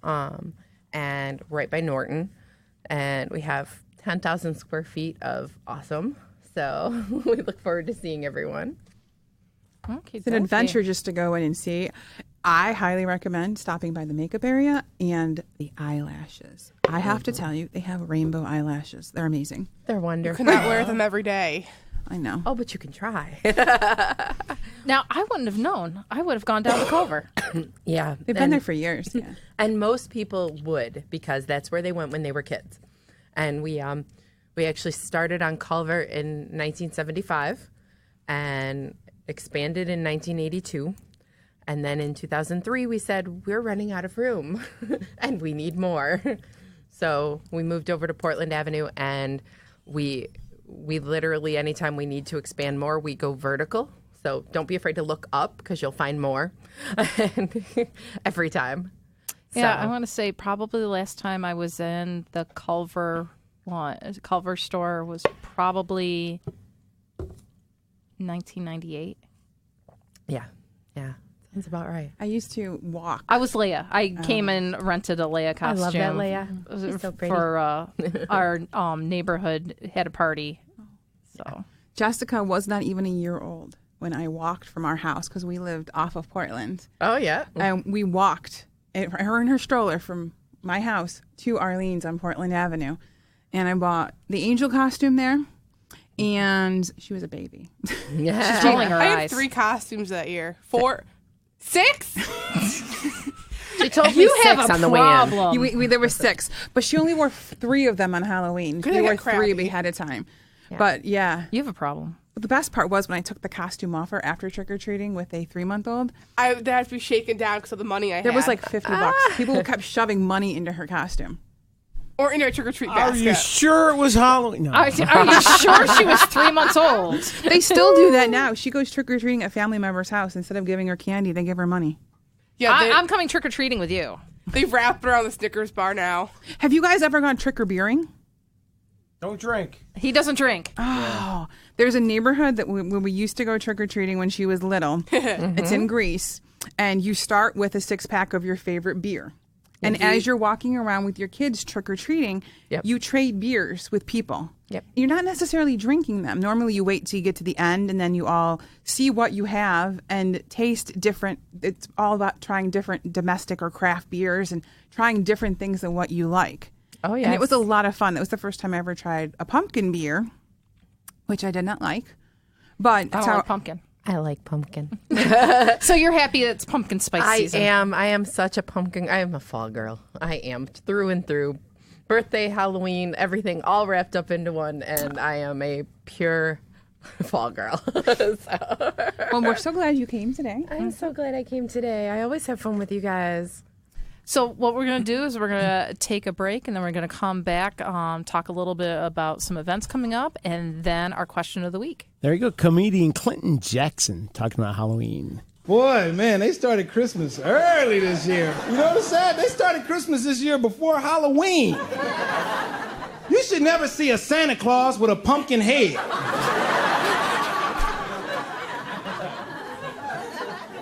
and right by Norton. And we have 10,000 square feet of awesome. So we look forward to seeing everyone. Okay, it's an adventure just to go in and see. I highly recommend stopping by the makeup area and the eyelashes. I have to tell you, they have rainbow eyelashes. They're amazing. They're wonderful. You cannot wear them every day. I know. Oh, but you can try. Now, I wouldn't have known. I would have gone down to Culver. Yeah. They've been there for years. Yeah. And most people would, because that's where they went when they were kids. And we actually started on Culver in 1975 and expanded in 1982. And then in 2003, we said, we're running out of room and we need more. So we moved over to Portland Avenue, and we literally, anytime we need to expand more, we go vertical. So don't be afraid to look up because you'll find more every time. Yeah, I want to say probably the last time I was in the Culver store was probably 1998. Yeah. That's about right. I used to walk. I was Leia. I came and rented a Leia costume. I love that Leia. She's so pretty. For our neighborhood had a party. So Jessica was not even a year old when I walked from our house because we lived off of Portland. Oh, yeah. And we walked, her in her stroller, from my house to Arlene's on Portland Avenue. And I bought the angel costume there. And she was a baby. Yeah. She's rolling her I eyes. had 3 costumes that year. 4. 6? She told me 6 on the way in. There were 6, but she only wore 3 of them on Halloween. Good, we I wore got 3 crabby. ahead of time. Yeah. But yeah, You have a problem. but the best part was when I took the costume off her after trick or treating with a 3-month-old. That had to be shaken down because of the money I had. There was like $50. People kept shoving money into her costume. Or in a trick-or-treat Are basket. you sure it was Halloween? No. Are you sure she was 3 months old? They still do that now. She goes trick or treating at family member's house. Instead of giving her candy, they give her money. Yeah, I'm coming trick or treating with you. they wrap it around the Snickers bar now. Have you guys ever gone trick or beering? Don't drink. He doesn't drink. Oh, there's a neighborhood that where we used to go trick or treating when she was little. It's in Greece, and you start with a 6-pack of your favorite beer. And as you're walking around with your kids trick or treating, you trade beers with people. Yep. You're not necessarily drinking them. Normally, you wait till you get to the end, and then you all see what you have and taste different. It's all about trying different domestic or craft beers and trying different things than what you like. Oh, yeah. And it was a lot of fun. That was the first time I ever tried a pumpkin beer, which I did not like. But I don't like pumpkin. I like pumpkin. So you're happy it's pumpkin spice season? I am such a pumpkin. I am a fall girl. I am through and through. Birthday, Halloween, everything all wrapped up into one, and I am a pure fall girl. Well, we're so glad you came today. I'm so glad I came today. I always have fun with you guys. So what we're going to do is we're going to take a break, and then we're going to come back, talk a little bit about some events coming up, and then our question of the week. There you go. Comedian Clinton Jackson talking about Halloween. Boy, man, they started Christmas early this year. You know what's sad? They started Christmas this year before Halloween. You should never see a Santa Claus with a pumpkin head.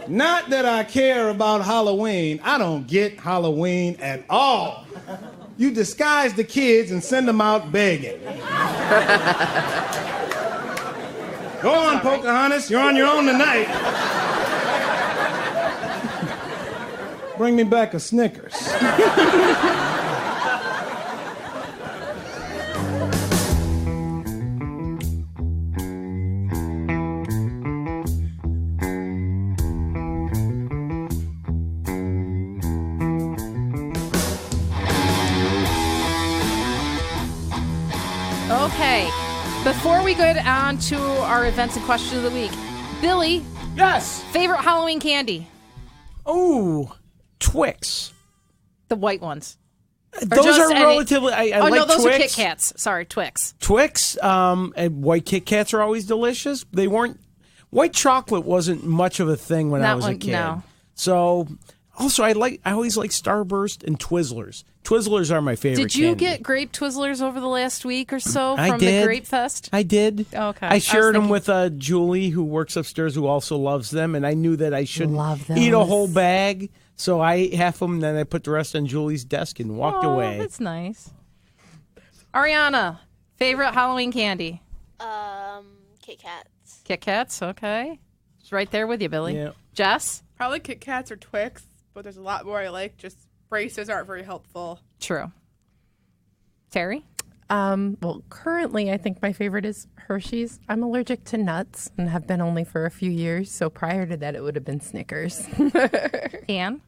Not that I care about Halloween. I don't get Halloween at all. You disguise the kids and send them out begging. Go on, Pocahontas. You're on your own tonight. Bring me back a Snickers. Okay, before we go on to our events and question of the week, Billy. Yes. Favorite Halloween candy? Oh, Twix. The white ones. Those are relatively. I like no, those Twix. are Kit Kats. Sorry, Twix. Twix. And white Kit Kats are always delicious. They weren't. White chocolate wasn't much of a thing when I was a kid. No. So also I always like Starburst and Twizzlers. Twizzlers are my favorite. Did you candy. get grape Twizzlers over the last week or so I from did. the Grape Fest? I did. Okay. I shared them with Julie, who works upstairs, who also loves them, and I knew that I shouldn't eat a whole bag, so I ate half of them, then I put the rest on Julie's desk and walked away. That's nice. Ariana, favorite Halloween candy? Kit Kats. Kit Kats, okay. It's right there with you, Billy. Yeah. Jess? Probably Kit Kats or Twix, but there's a lot more I like. Just braces aren't very helpful. True. Terry? Well, currently, I think my favorite is Hershey's. I'm allergic to nuts and have been only for a few years. So prior to that, it would have been Snickers. Anne?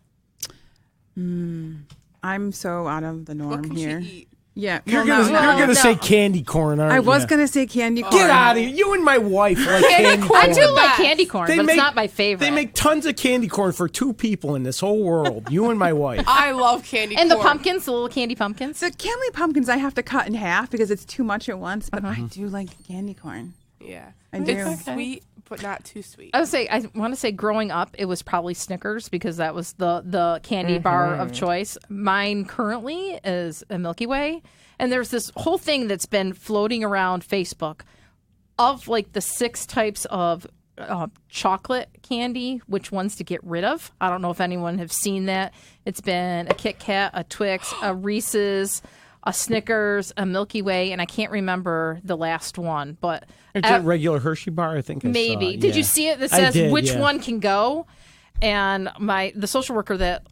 I'm so out of the norm What can here. she eat? Yeah, You're gonna say candy corn, aren't you? I was gonna say candy corn. Get out of here! You and my wife like candy corn. I do like candy corn, but it's not my favorite. They make tons of candy corn for two people in this whole world. You and my wife. I love candy and corn. the pumpkins, the little candy pumpkins. The candy pumpkins I have to cut in half because it's too much at once, but I do like candy corn. Yeah. I do. It's sweet, but not too sweet. I want to say growing up, it was probably Snickers because that was the candy bar of choice. Mine currently is a Milky Way. And there's this whole thing that's been floating around Facebook of like the 6 types of chocolate candy, which ones to get rid of. I don't know if anyone have seen that. It's been a Kit Kat, a Twix, a Reese's, a Snickers, a Milky Way, and I can't remember the last one. But it's a regular Hershey bar, I think. Maybe. I saw. Did you see it that says which one can go? And the social worker that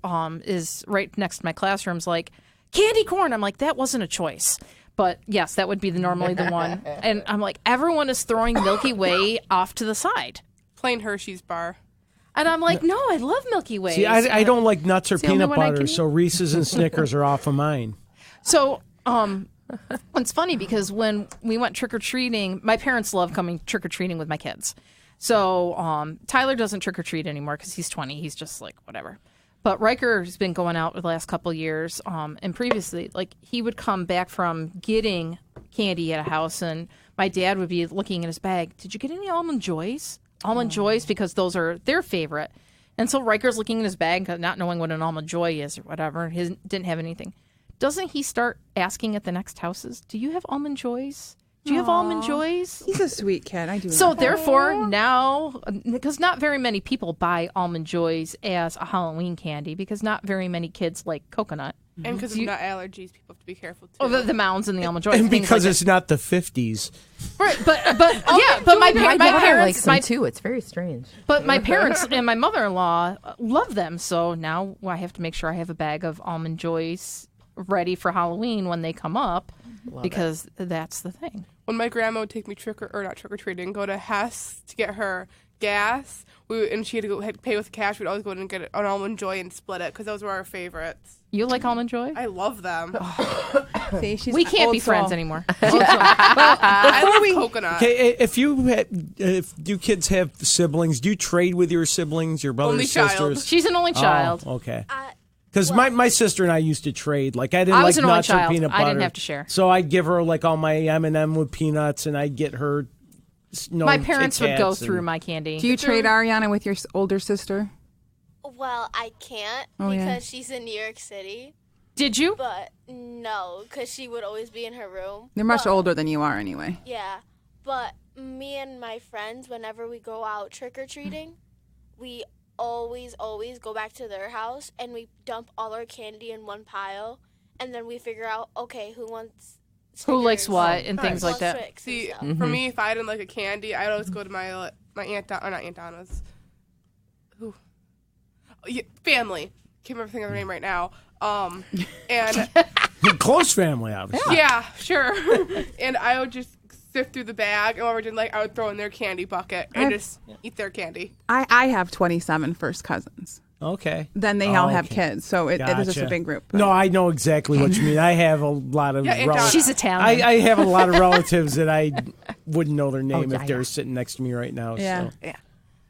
is right next to my classroom's like, candy corn. I'm like, that wasn't a choice. But yes, that would be normally the one. And I'm like, everyone is throwing Milky Way off to the side. Plain Hershey's bar. And I'm like, no, I love Milky Way. See, I don't like nuts or the only peanut one I butter, can so Reese's and Snickers are off of mine. So, it's funny because when we went trick-or-treating, my parents love coming trick-or-treating with my kids. So, Tyler doesn't trick-or-treat anymore because he's 20. He's just like, whatever. But Riker's been going out the last couple of years, and previously, like, he would come back from getting candy at a house, and my dad would be looking in his bag. Did you get any Almond Joys? Almond Joys, because those are their favorite. And so Riker's looking in his bag, not knowing what an Almond Joy is or whatever. He didn't have anything. Doesn't he start asking at the next houses, do you have Almond Joys? Do you have Almond Joys? He's a sweet kid. I do. So therefore, now, because not very many people buy Almond Joys as a Halloween candy, because not very many kids like coconut. And because of nut allergies, people have to be careful too. Oh, the mounds and the Almond Joys. And because like it's not the 50s. Right, but yeah, but my likes parents them too. It's very strange. But my parents and my mother-in-law love them, so now I have to make sure I have a bag of Almond Joys ready for Halloween when they come up, because that's the thing. When my grandma would take me not trick-or-treating, go to Hess to get her gas, and she had to had to pay with cash, we'd always go in and get an Almond Joy and split it because those were our favorites. You like Almond Joy? I love them. See, she's We can't old be soul. friends anymore. I love coconut. Okay, if you kids have siblings, do you trade with your siblings, your brothers, Only child. sisters? She's an only child. Oh, okay. Because my sister and I used to trade. Like I didn't I was like an only nuts or child. peanut I butter. didn't have to share. So I'd give her like all my M&M with peanuts, and I'd get her. My parents Kit would go Kats through and- my candy. Do you trade Ariana with your older sister? Well, I can't Oh, yeah. because she's in New York City. Did you? But no, because she would always be in her room. They're much But- older than you are anyway. Yeah, but me and my friends, whenever we go out trick-or-treating, we always go back to their house and we dump all our candy in one pile, and then we figure out, okay, who wants Who likes Snickers? what and things Who like wants that. Tricks and See, stuff. for me, if I didn't like a candy, I'd always go to my aunt, or not Aunt Donna's. Who? Oh, yeah, family. Can't remember the name right now. And Close family, obviously. yeah, sure. And I would just sift through the bag, and what we're doing, like, I would throw in their candy bucket and just eat their candy. I have 27 first cousins. Okay. Then they all have kids, so it is just a Gotcha. big group. No, I know exactly what you mean. I have a lot of Yeah, Aunt Donna. relatives. She's Italian. I have a lot of relatives that I wouldn't know their name yeah, if they were yeah. sitting next to me right now. Yeah. So.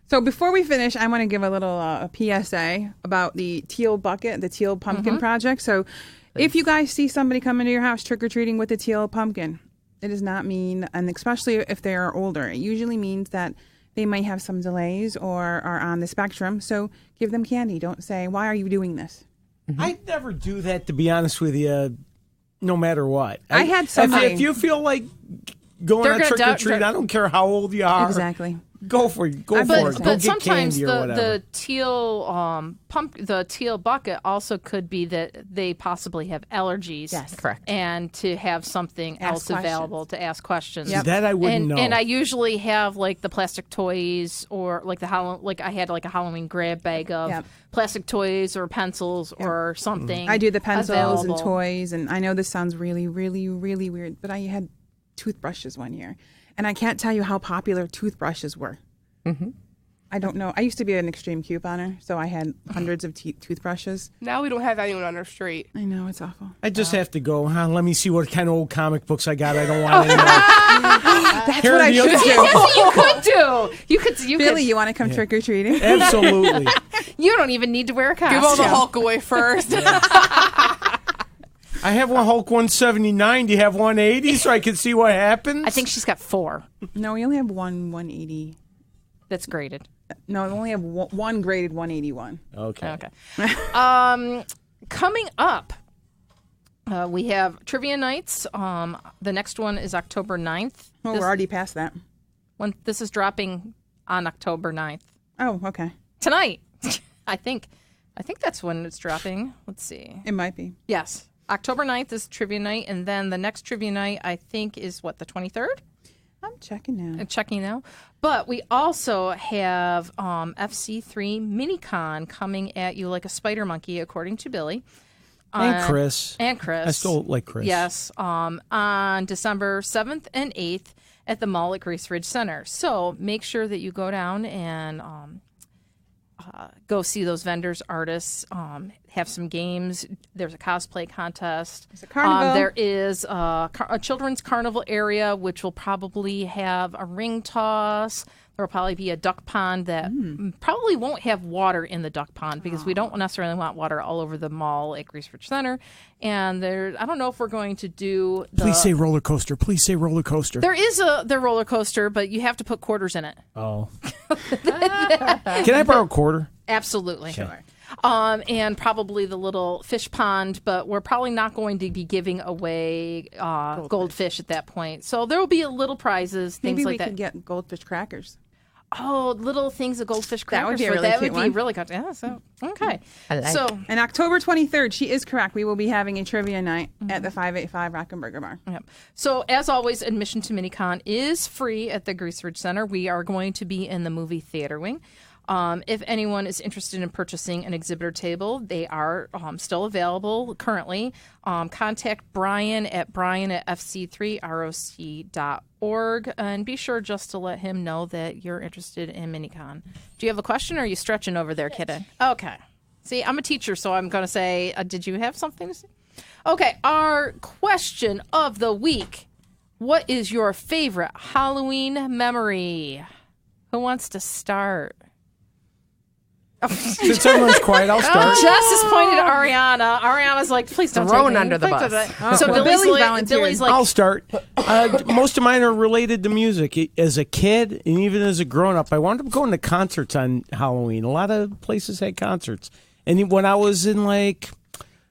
So before we finish, I want to give a little a PSA about the teal bucket, the teal pumpkin project. So if you guys see somebody come into your house trick-or-treating with a teal pumpkin, it does not mean, and especially if they are older, it usually means that they might have some delays or are on the spectrum. So give them candy. Don't say, why are you doing this? I never do that, to be honest with you, no matter what. I had somebody- If you feel like going They're on gonna trick or doubt- treat, I don't care how old you are. Exactly. Go for it. Go for it. But Go get sometimes candy or whatever. the teal the teal bucket also could be that they possibly have allergies. Yes. Correct. And to have something else questions. available to ask questions. See, that I wouldn't know. And I usually have like the plastic toys or like I had like a Halloween grab bag of Yep. plastic toys or pencils or something. I do the pencils available. and toys, and I know this sounds really, really, really weird, but I had toothbrushes one year, and I can't tell you how popular toothbrushes were. I don't know. I used to be an extreme couponer, so I had hundreds of toothbrushes. Now we don't have anyone on our street. I know, it's awful. I just have to go, let me see what kind of old comic books I got. I don't want anymore. That's what I should do. Yes, you could do. You Billy, could. you want to come trick-or-treating? Absolutely. You don't even need to wear a costume. Give all the Hulk away first. I have one Hulk 179. Do you have 180 so I can see what happens? I think she's got 4. No, we only have one 180. That's graded. No, we only have one graded 181. Okay. Coming up, we have trivia nights. The next one is October 9th. Oh, we're already past that. This is dropping on October 9th. Oh, okay. Tonight. I think that's when it's dropping. Let's see. It might be. Yes. October 9th is trivia night, and then the next trivia night, I think, is the 23rd? I'm checking now. I'm checking now. But we also have FC3 Minicon coming at you like a spider monkey, according to Billy. And Chris. And Chris. I still like Chris. Yes. On December 7th and 8th at the mall at Grace Ridge Center. So make sure that you go down and go see those vendors, artists, have some games. There's a cosplay contest. There's a carnival. There is a children's carnival area, which will probably have a ring toss. There will probably be a duck pond that probably won't have water in the duck pond because we don't necessarily want water all over the mall at Grace Ridge Center. And I don't know if we're going to do Please say roller coaster. Please say roller coaster. There is the roller coaster, but you have to put quarters in it. Oh. Can I borrow a quarter? Absolutely. Sure. And probably the little fish pond, but we're probably not going to be giving away goldfish at that point. So there will be a little prizes, things Maybe like we that. could get goldfish crackers. Oh, little things of goldfish That would crackers. be a really that cute would be one. really good. Yeah, so, okay. I like So, And October 23rd, she is correct. We will be having a trivia night at the 585 Rock and Burger Bar. yep. So as always, admission to MiniCon is free at the Grace Ridge Center. We are going to be in the movie theater wing. If anyone is interested in purchasing an exhibitor table, they are still available currently. Contact Brian at fc3roc.org and be sure just to let him know that you're interested in MiniCon. Do you have a question, or are you stretching over there, kiddo? Okay. See, I'm a teacher, so I'm going to say, did you have something to say? Okay, our question of the week. What is your favorite Halloween memory? Who wants to start? Since everyone's quiet, I'll start. Jess is pointing to Ariana. Ariana's like, please don't Thrown take me. under the bus. So Billy's like, I'll start. Most of mine are related to music. As a kid and even as a grown-up, I wound up going to concerts on Halloween. A lot of places had concerts. And when I was in like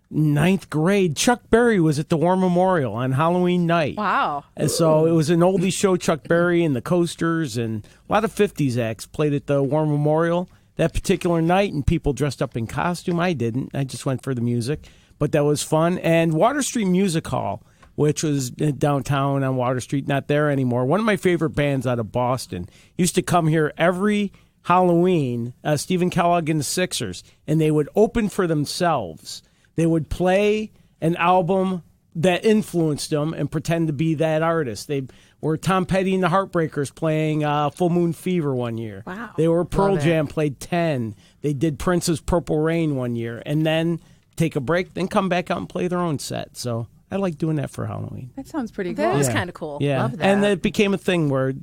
9th grade, Chuck Berry was at the War Memorial on Halloween night. wow. And so it was an oldie show, Chuck Berry and the Coasters, and a lot of 50s acts played at the War Memorial that particular night, and people dressed up in costume. I didn't. I just went for the music, but that was fun. And Water Street Music Hall, which was downtown on Water Street, not there anymore. One of my favorite bands out of Boston used to come here every Halloween, Stephen Kellogg and the Sixers, and they would open for themselves. They would play an album that influenced them and pretend to be that artist. They were Tom Petty and the Heartbreakers playing Full Moon Fever one year. Wow. They were Pearl Jam, played 10. They did Prince's Purple Rain one year, and then take a break, then come back out and play their own set. So I like doing that for Halloween. That sounds pretty cool. That is kind of cool. Yeah, Love that. and it became a thing where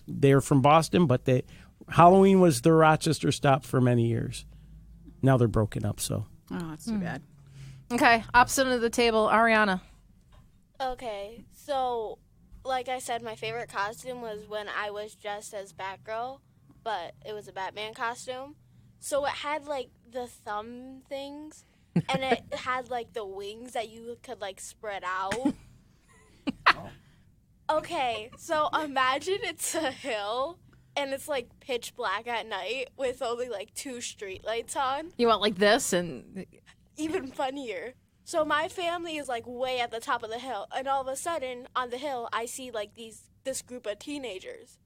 they're from Boston, but Halloween was the Rochester stop for many years. Now they're broken up, so. Oh, that's too bad. Okay, opposite of the table, Ariana. Okay, so like I said, my favorite costume was when I was dressed as Batgirl, but it was a Batman costume. So it had like the thumb things, and it had like the wings that you could like spread out. Okay, so imagine it's a hill, and it's like pitch black at night with only like 2 street lights on. You want like this and... Even funnier. So my family is like way at the top of the hill, and all of a sudden on the hill I see like this group of teenagers.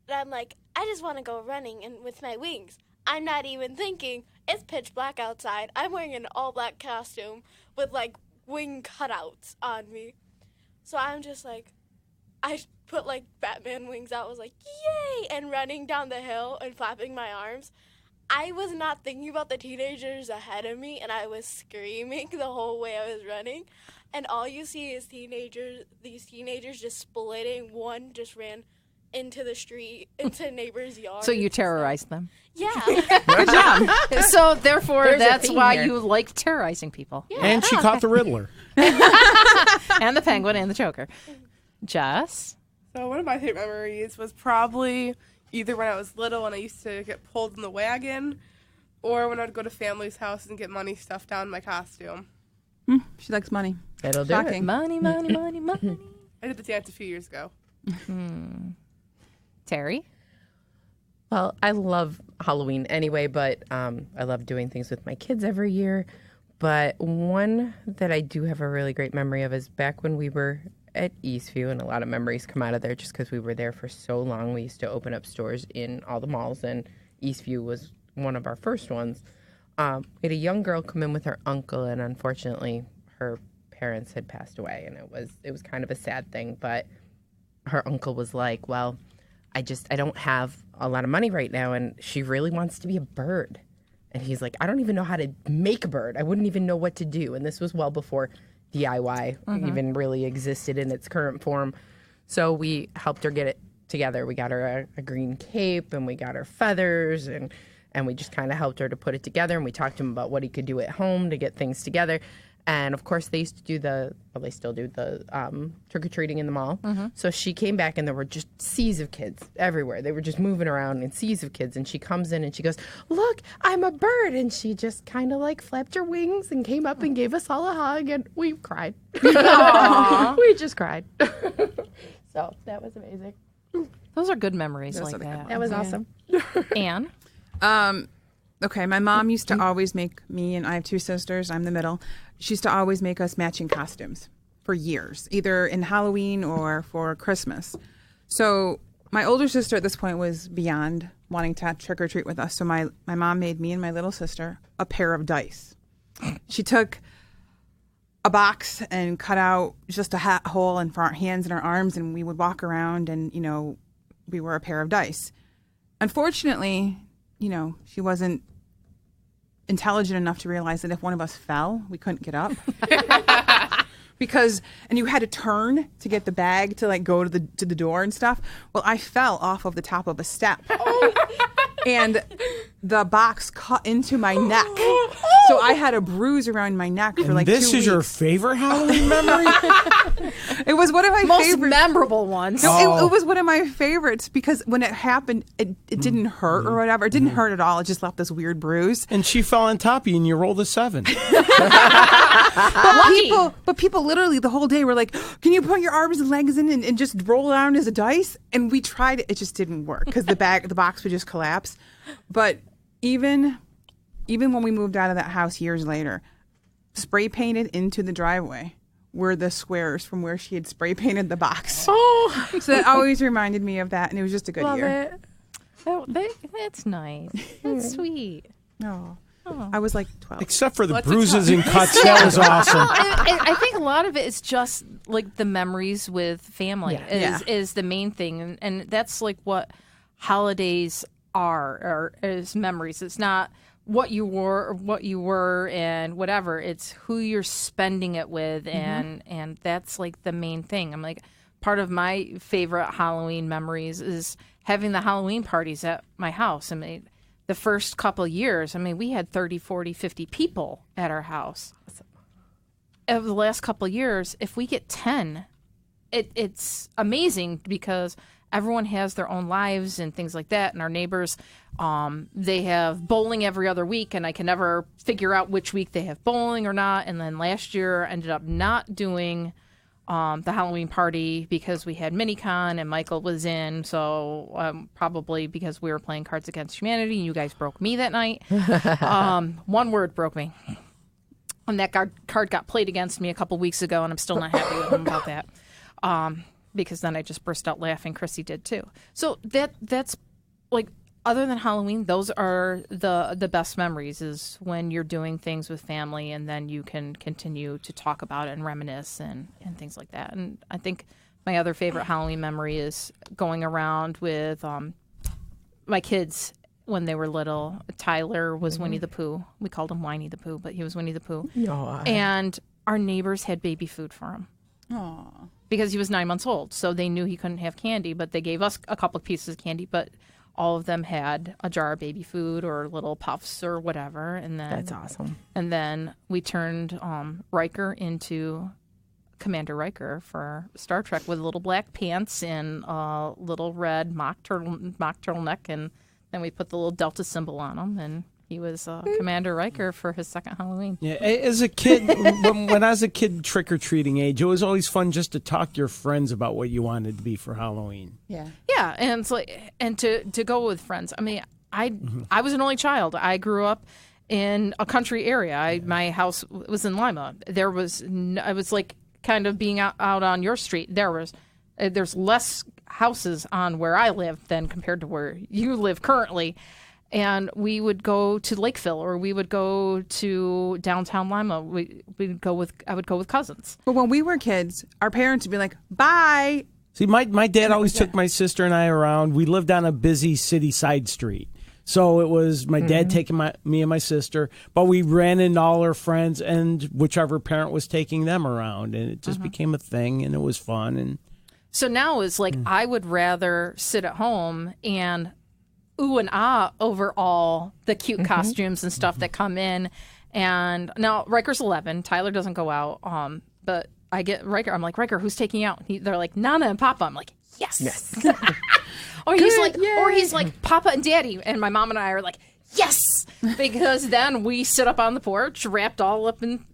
And I'm like, I just want to go running and with my wings. I'm not even thinking it's pitch black outside. I'm wearing an all black costume with like wing cutouts on me. So I'm just like, I put like Batman wings out, was like, yay, and running down the hill and flapping my arms. I was not thinking about the teenagers ahead of me, and I was screaming the whole way I was running. And all you see is these teenagers just splitting. One just ran into the street, into neighbors' yards. So you terrorized them. Yeah. Good job. So therefore, There's a that's theme why here. you like terrorizing people. Yeah. And she caught the Riddler. And the Penguin and the Joker. Jess? So one of my favorite memories was probably either when I was little and I used to get pulled in the wagon, or when I'd go to family's house and get money stuffed down my costume. She likes money. That'll do Shocking. Money, money, money, money. I did the dance a few years ago. Terry? Well, I love Halloween anyway, but I love doing things with my kids every year. But one that I do have a really great memory of is back when we were at Eastview, and a lot of memories come out of there just because we were there for so long. We used to open up stores in all the malls, and Eastview was one of our first ones. We had a young girl come in with her uncle, and unfortunately her parents had passed away, and it was kind of a sad thing. But her uncle was like, well, I don't have a lot of money right now, and she really wants to be a bird. And he's like, I don't even know how to make a bird. I wouldn't even know what to do. And this was well before DIY even really existed in its current form. So we helped her get it together. We got her a green cape, and we got her feathers, and we just kind of helped her to put it together. And we talked to him about what he could do at home to get things together. And of course, they used to do they still do the trick-or-treating in the mall. So she came back, and there were just seas of kids everywhere. They were just moving around in seas of kids. And she comes in, and she goes, look, I'm a bird. And she just kind of like flapped her wings and came up and gave us all a hug, and we cried. We just cried. So that was amazing. Those are good memories Those like are the good that. ones. That was awesome. Anne? Okay, my mom used to always make me, and I have 2 sisters, I'm the middle. She used to always make us matching costumes for years, either in Halloween or for Christmas. So my older sister at this point was beyond wanting to trick or treat with us. So my mom made me and my little sister a pair of dice. She took a box and cut out just a hole in for our hands and our arms, and we would walk around and, we were a pair of dice. Unfortunately, she wasn't intelligent enough to realize that if one of us fell, we couldn't get up. And you had to turn to get the bag to go to the door and stuff. Well, I fell off of the top of a step. And the box cut into my neck. So I had a bruise around my neck for 2 weeks. This is your favorite Halloween memory? It was one of my most memorable ones. No, it was one of my favorites because when it happened, it didn't hurt or whatever. It didn't hurt at all. It just left this weird bruise. And she fell on top of you and you rolled a 7. But people literally the whole day were like, can you put your arms and legs in and just roll around as a dice? And we tried it. It just didn't work because the box would just collapse. But even when we moved out of that house years later, spray painted into the driveway were the squares from where she had spray painted the box. Oh, so that always reminded me of that, and it was just a good year. That's nice. That's sweet. No. Oh. I was 12. Except for the bruises and cuts. That was awesome. I think a lot of it is just the memories with family is the main thing. And that's what holidays are is memories. It's not what you were and whatever. It's who you're spending it with. And that's the main thing. I'm part of my favorite Halloween memories is having the Halloween parties at my house. I mean, the first couple of years, we had 30, 40, 50 people at our house. Over the last couple of years, if we get 10, it's amazing because everyone has their own lives and things like that. And our neighbors, they have bowling every other week, and I can never figure out which week they have bowling or not. And then last year, I ended up not doing the Halloween party because we had Minicon and Michael was in. So probably because we were playing Cards Against Humanity and you guys broke me that night. One word broke me. And that card got played against me a couple weeks ago, and I'm still not happy with him about that. Because then I just burst out laughing. Chrissy did too. So that's other than Halloween, those are the best memories is when you're doing things with family and then you can continue to talk about it and reminisce and things like that. And I think my other favorite Halloween memory is going around with my kids when they were little. Tyler was Winnie the Pooh. We called him Winnie the Pooh, but he was Winnie the Pooh. And our neighbors had baby food for him. Aww. Because he was 9 months old. So they knew he couldn't have candy, but they gave us a couple of pieces of candy, but all of them had a jar of baby food or little puffs or whatever. And then that's awesome. And then we turned Riker into Commander Riker for Star Trek with little black pants and a little red mock turtleneck, and then we put the little Delta symbol on him, and he was Commander Riker for his second Halloween. Yeah, as a kid, when I was a kid, trick-or-treating age, it was always fun just to talk to your friends about what you wanted to be for Halloween. Yeah, and it's and to go with friends. I mean, I was an only child. I grew up in a country area. My house was in Lima. I was kind of being out on your street. There's less houses on where I live than compared to where you live currently. And we would go to Lakeville, or we would go to downtown Lima. I would go with cousins. But when we were kids, our parents would be like, "Bye." See, my dad always took my sister and I around. We lived on a busy city side street, so it was my dad taking me and my sister. But we ran into all our friends, and whichever parent was taking them around, and it just became a thing, and it was fun. And so now it's I would rather sit at home and ooh and ah over all the cute costumes and stuff that come in. And now Riker's 11. Tyler doesn't go out. But I get Riker. I'm like, Riker, who's taking you out? They're like, Nana and Papa. I'm like, yes. Or he's like Papa and Daddy. And my mom and I are like, yes, because then we sit up on the porch, wrapped all up in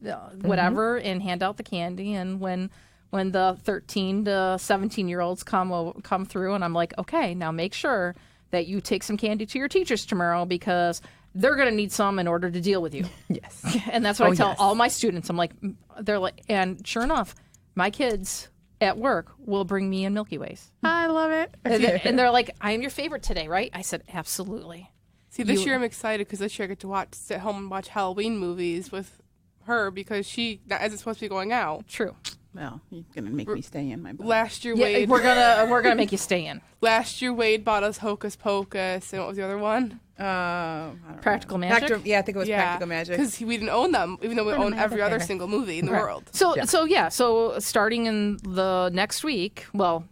whatever, and hand out the candy. And when the 13 to 17-year-olds come through, and I'm like, okay, now make sure that you take some candy to your teachers tomorrow because they're going to need some in order to deal with you. Yes. And that's what I tell all my students. I'm like, they're like, and sure enough, my kids at work will bring me in Milky Ways. I love it. And they're like, I am your favorite today, right? I said, absolutely. See, this year I'm excited because this year I get to sit home and watch Halloween movies with her because she isn't supposed to be going out. True. Well, you're gonna make me stay in my butt. Last year, Yeah, Wade. we're gonna make you stay in. Last year, Wade bought us Hocus Pocus, and what was the other one? I don't Practical know. Magic? Yeah, I think it was Practical Magic. Because we didn't own them, even though we own every other single movie in the world. So starting in the next week, well,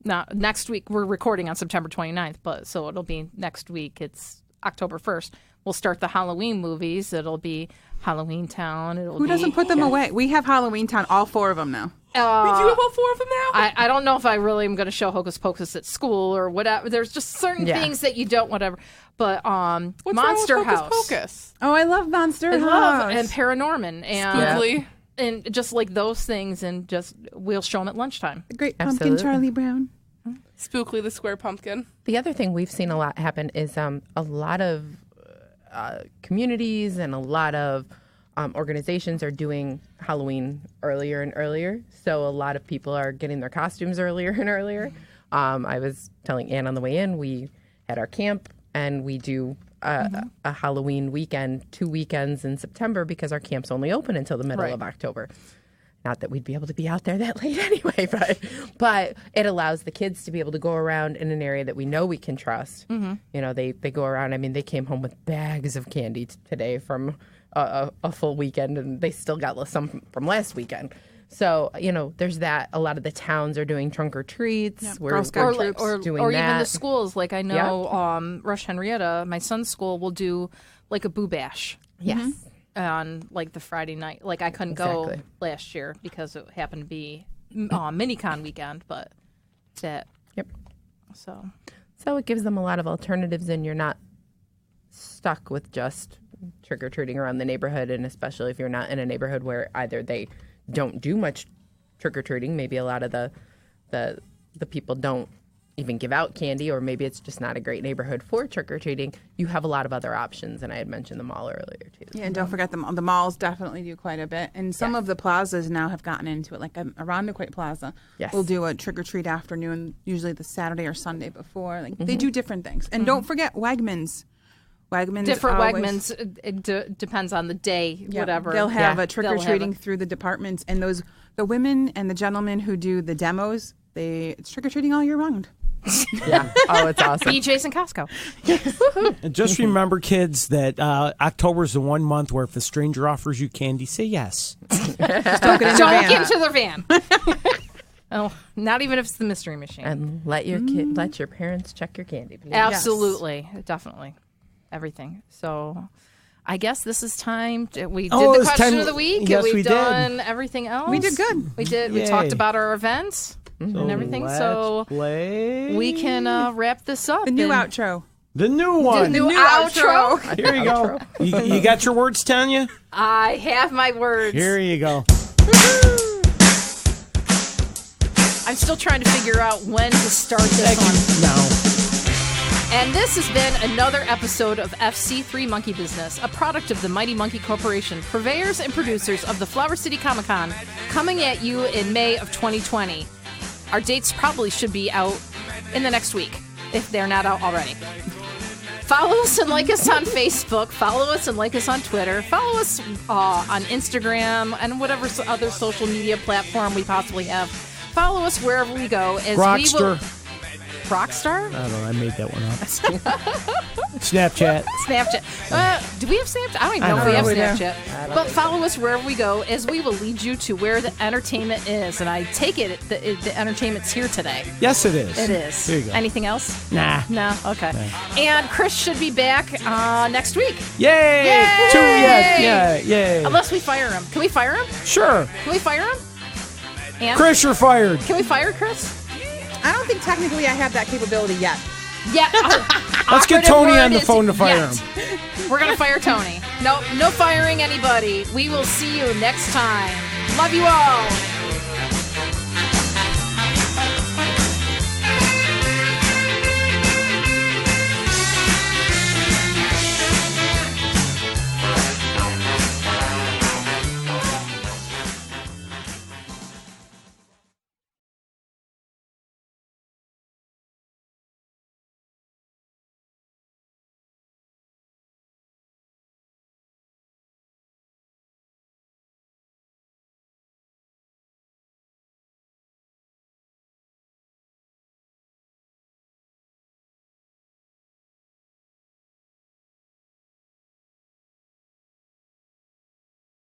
not next week, we're recording on September 29th, but so it'll be next week. It's October 1st. We'll start the Halloween movies. It'll be Halloween Town. Who doesn't put them away? We have Halloween Town, all 4 of them now. We do have all 4 of them now? I don't know if I really am going to show Hocus Pocus at school or whatever. There's just certain things that you don't, whatever. But What's Monster wrong with House. Hocus Pocus? Oh, I love Monster House. And Paranorman. And Spookly. And just like those things, and just we'll show them at lunchtime. The Great Absolutely. Pumpkin, Charlie Brown. Spookly the Square Pumpkin. The other thing we've seen a lot happen is a lot of communities and a lot of organizations are doing Halloween earlier and earlier. So a lot of people are getting their costumes earlier and earlier. I was telling Ann on the way in, we had our camp and we do a Halloween weekend, 2 weekends in September because our camp's only open until the middle of October. Not that we'd be able to be out there that late anyway, but it allows the kids to be able to go around in an area that we know we can trust. You know, they go around. I mean, they came home with bags of candy today from a full weekend, and they still got some from last weekend. So, you know, there's that. A lot of the towns are doing trunk or treats. Yep. We're Girl Scout doing Or that. even the schools. Like I know Rush Henrietta, my son's school, will do like a boo bash. Yes. On like the Friday night. Like I couldn't go Exactly. last year because it happened to be minicon weekend, but that. Yep. So it gives them a lot of alternatives, and you're not stuck with just trick-or-treating around the neighborhood, and especially if you're not in a neighborhood where either they don't do much trick-or-treating, maybe a lot of the people don't even give out candy, or maybe it's just not a great neighborhood for trick-or-treating, you have a lot of other options, and I had mentioned the mall earlier, too. Yeah, and don't forget the malls definitely do quite a bit. And some of the plazas now have gotten into it, like around Quake Plaza. Yes. We'll do a trick-or-treat afternoon, usually the Saturday or Sunday before. Like they do different things. And don't forget Wegmans. different always, Wegmans. It depends on the day, whatever. They'll have a They'll trick-or-treating have through the departments. And the women and the gentlemen who do the demos, it's trick-or-treating all year round. Yeah. Oh, it's awesome. BJ's and Costco. And just remember, kids, that October is the one month where if a stranger offers you candy, say yes. Just don't get in your Don't van. get into their van. Oh, not even if it's the mystery machine. And let your parents check your candy, please. Absolutely. Definitely. Everything. So I guess this is time. We did Oh, the it's question time- of the week. yes, We've we did. done everything else. We did good. We did. We Yay. talked about our events and everything. So play we can wrap this up. The new and- outro. the new one. The new outro. Here you go. You got your words, Tanya? I have my words. Here you go. I'm still trying to figure out when to start this one. No. And this has been another episode of FC3 Monkey Business, a product of the Mighty Monkey Corporation, purveyors and producers of the Flower City Comic Con, coming at you in May of 2020. Our dates probably should be out in the next week, if they're not out already. Follow us and like us on Facebook. Follow us and like us on Twitter. Follow us on Instagram and whatever other social media platform we possibly have. Follow us wherever we go. As Rockster. We will, Rockstar? I don't know. I made that one up. Snapchat. Snapchat. Do we have Snapchat? I don't even know if we have Snapchat. But follow us wherever we go, as we will lead you to where the entertainment is. And I take it the entertainment's here today. Yes, it is. It is. Here you go. Anything else? Nah. No? Okay. And Chris should be back next week. Yay! Yay! 2 Yeah, yay. Unless we fire him. Can we fire him? Sure. Can we fire him? And Chris, you're fired. Can we fire Chris? I don't think technically I have that capability yet. Yeah. Let's get Operative Tony word on the is phone to fire yet. him. We're going to fire Tony. No firing anybody. We will see you next time. Love you all.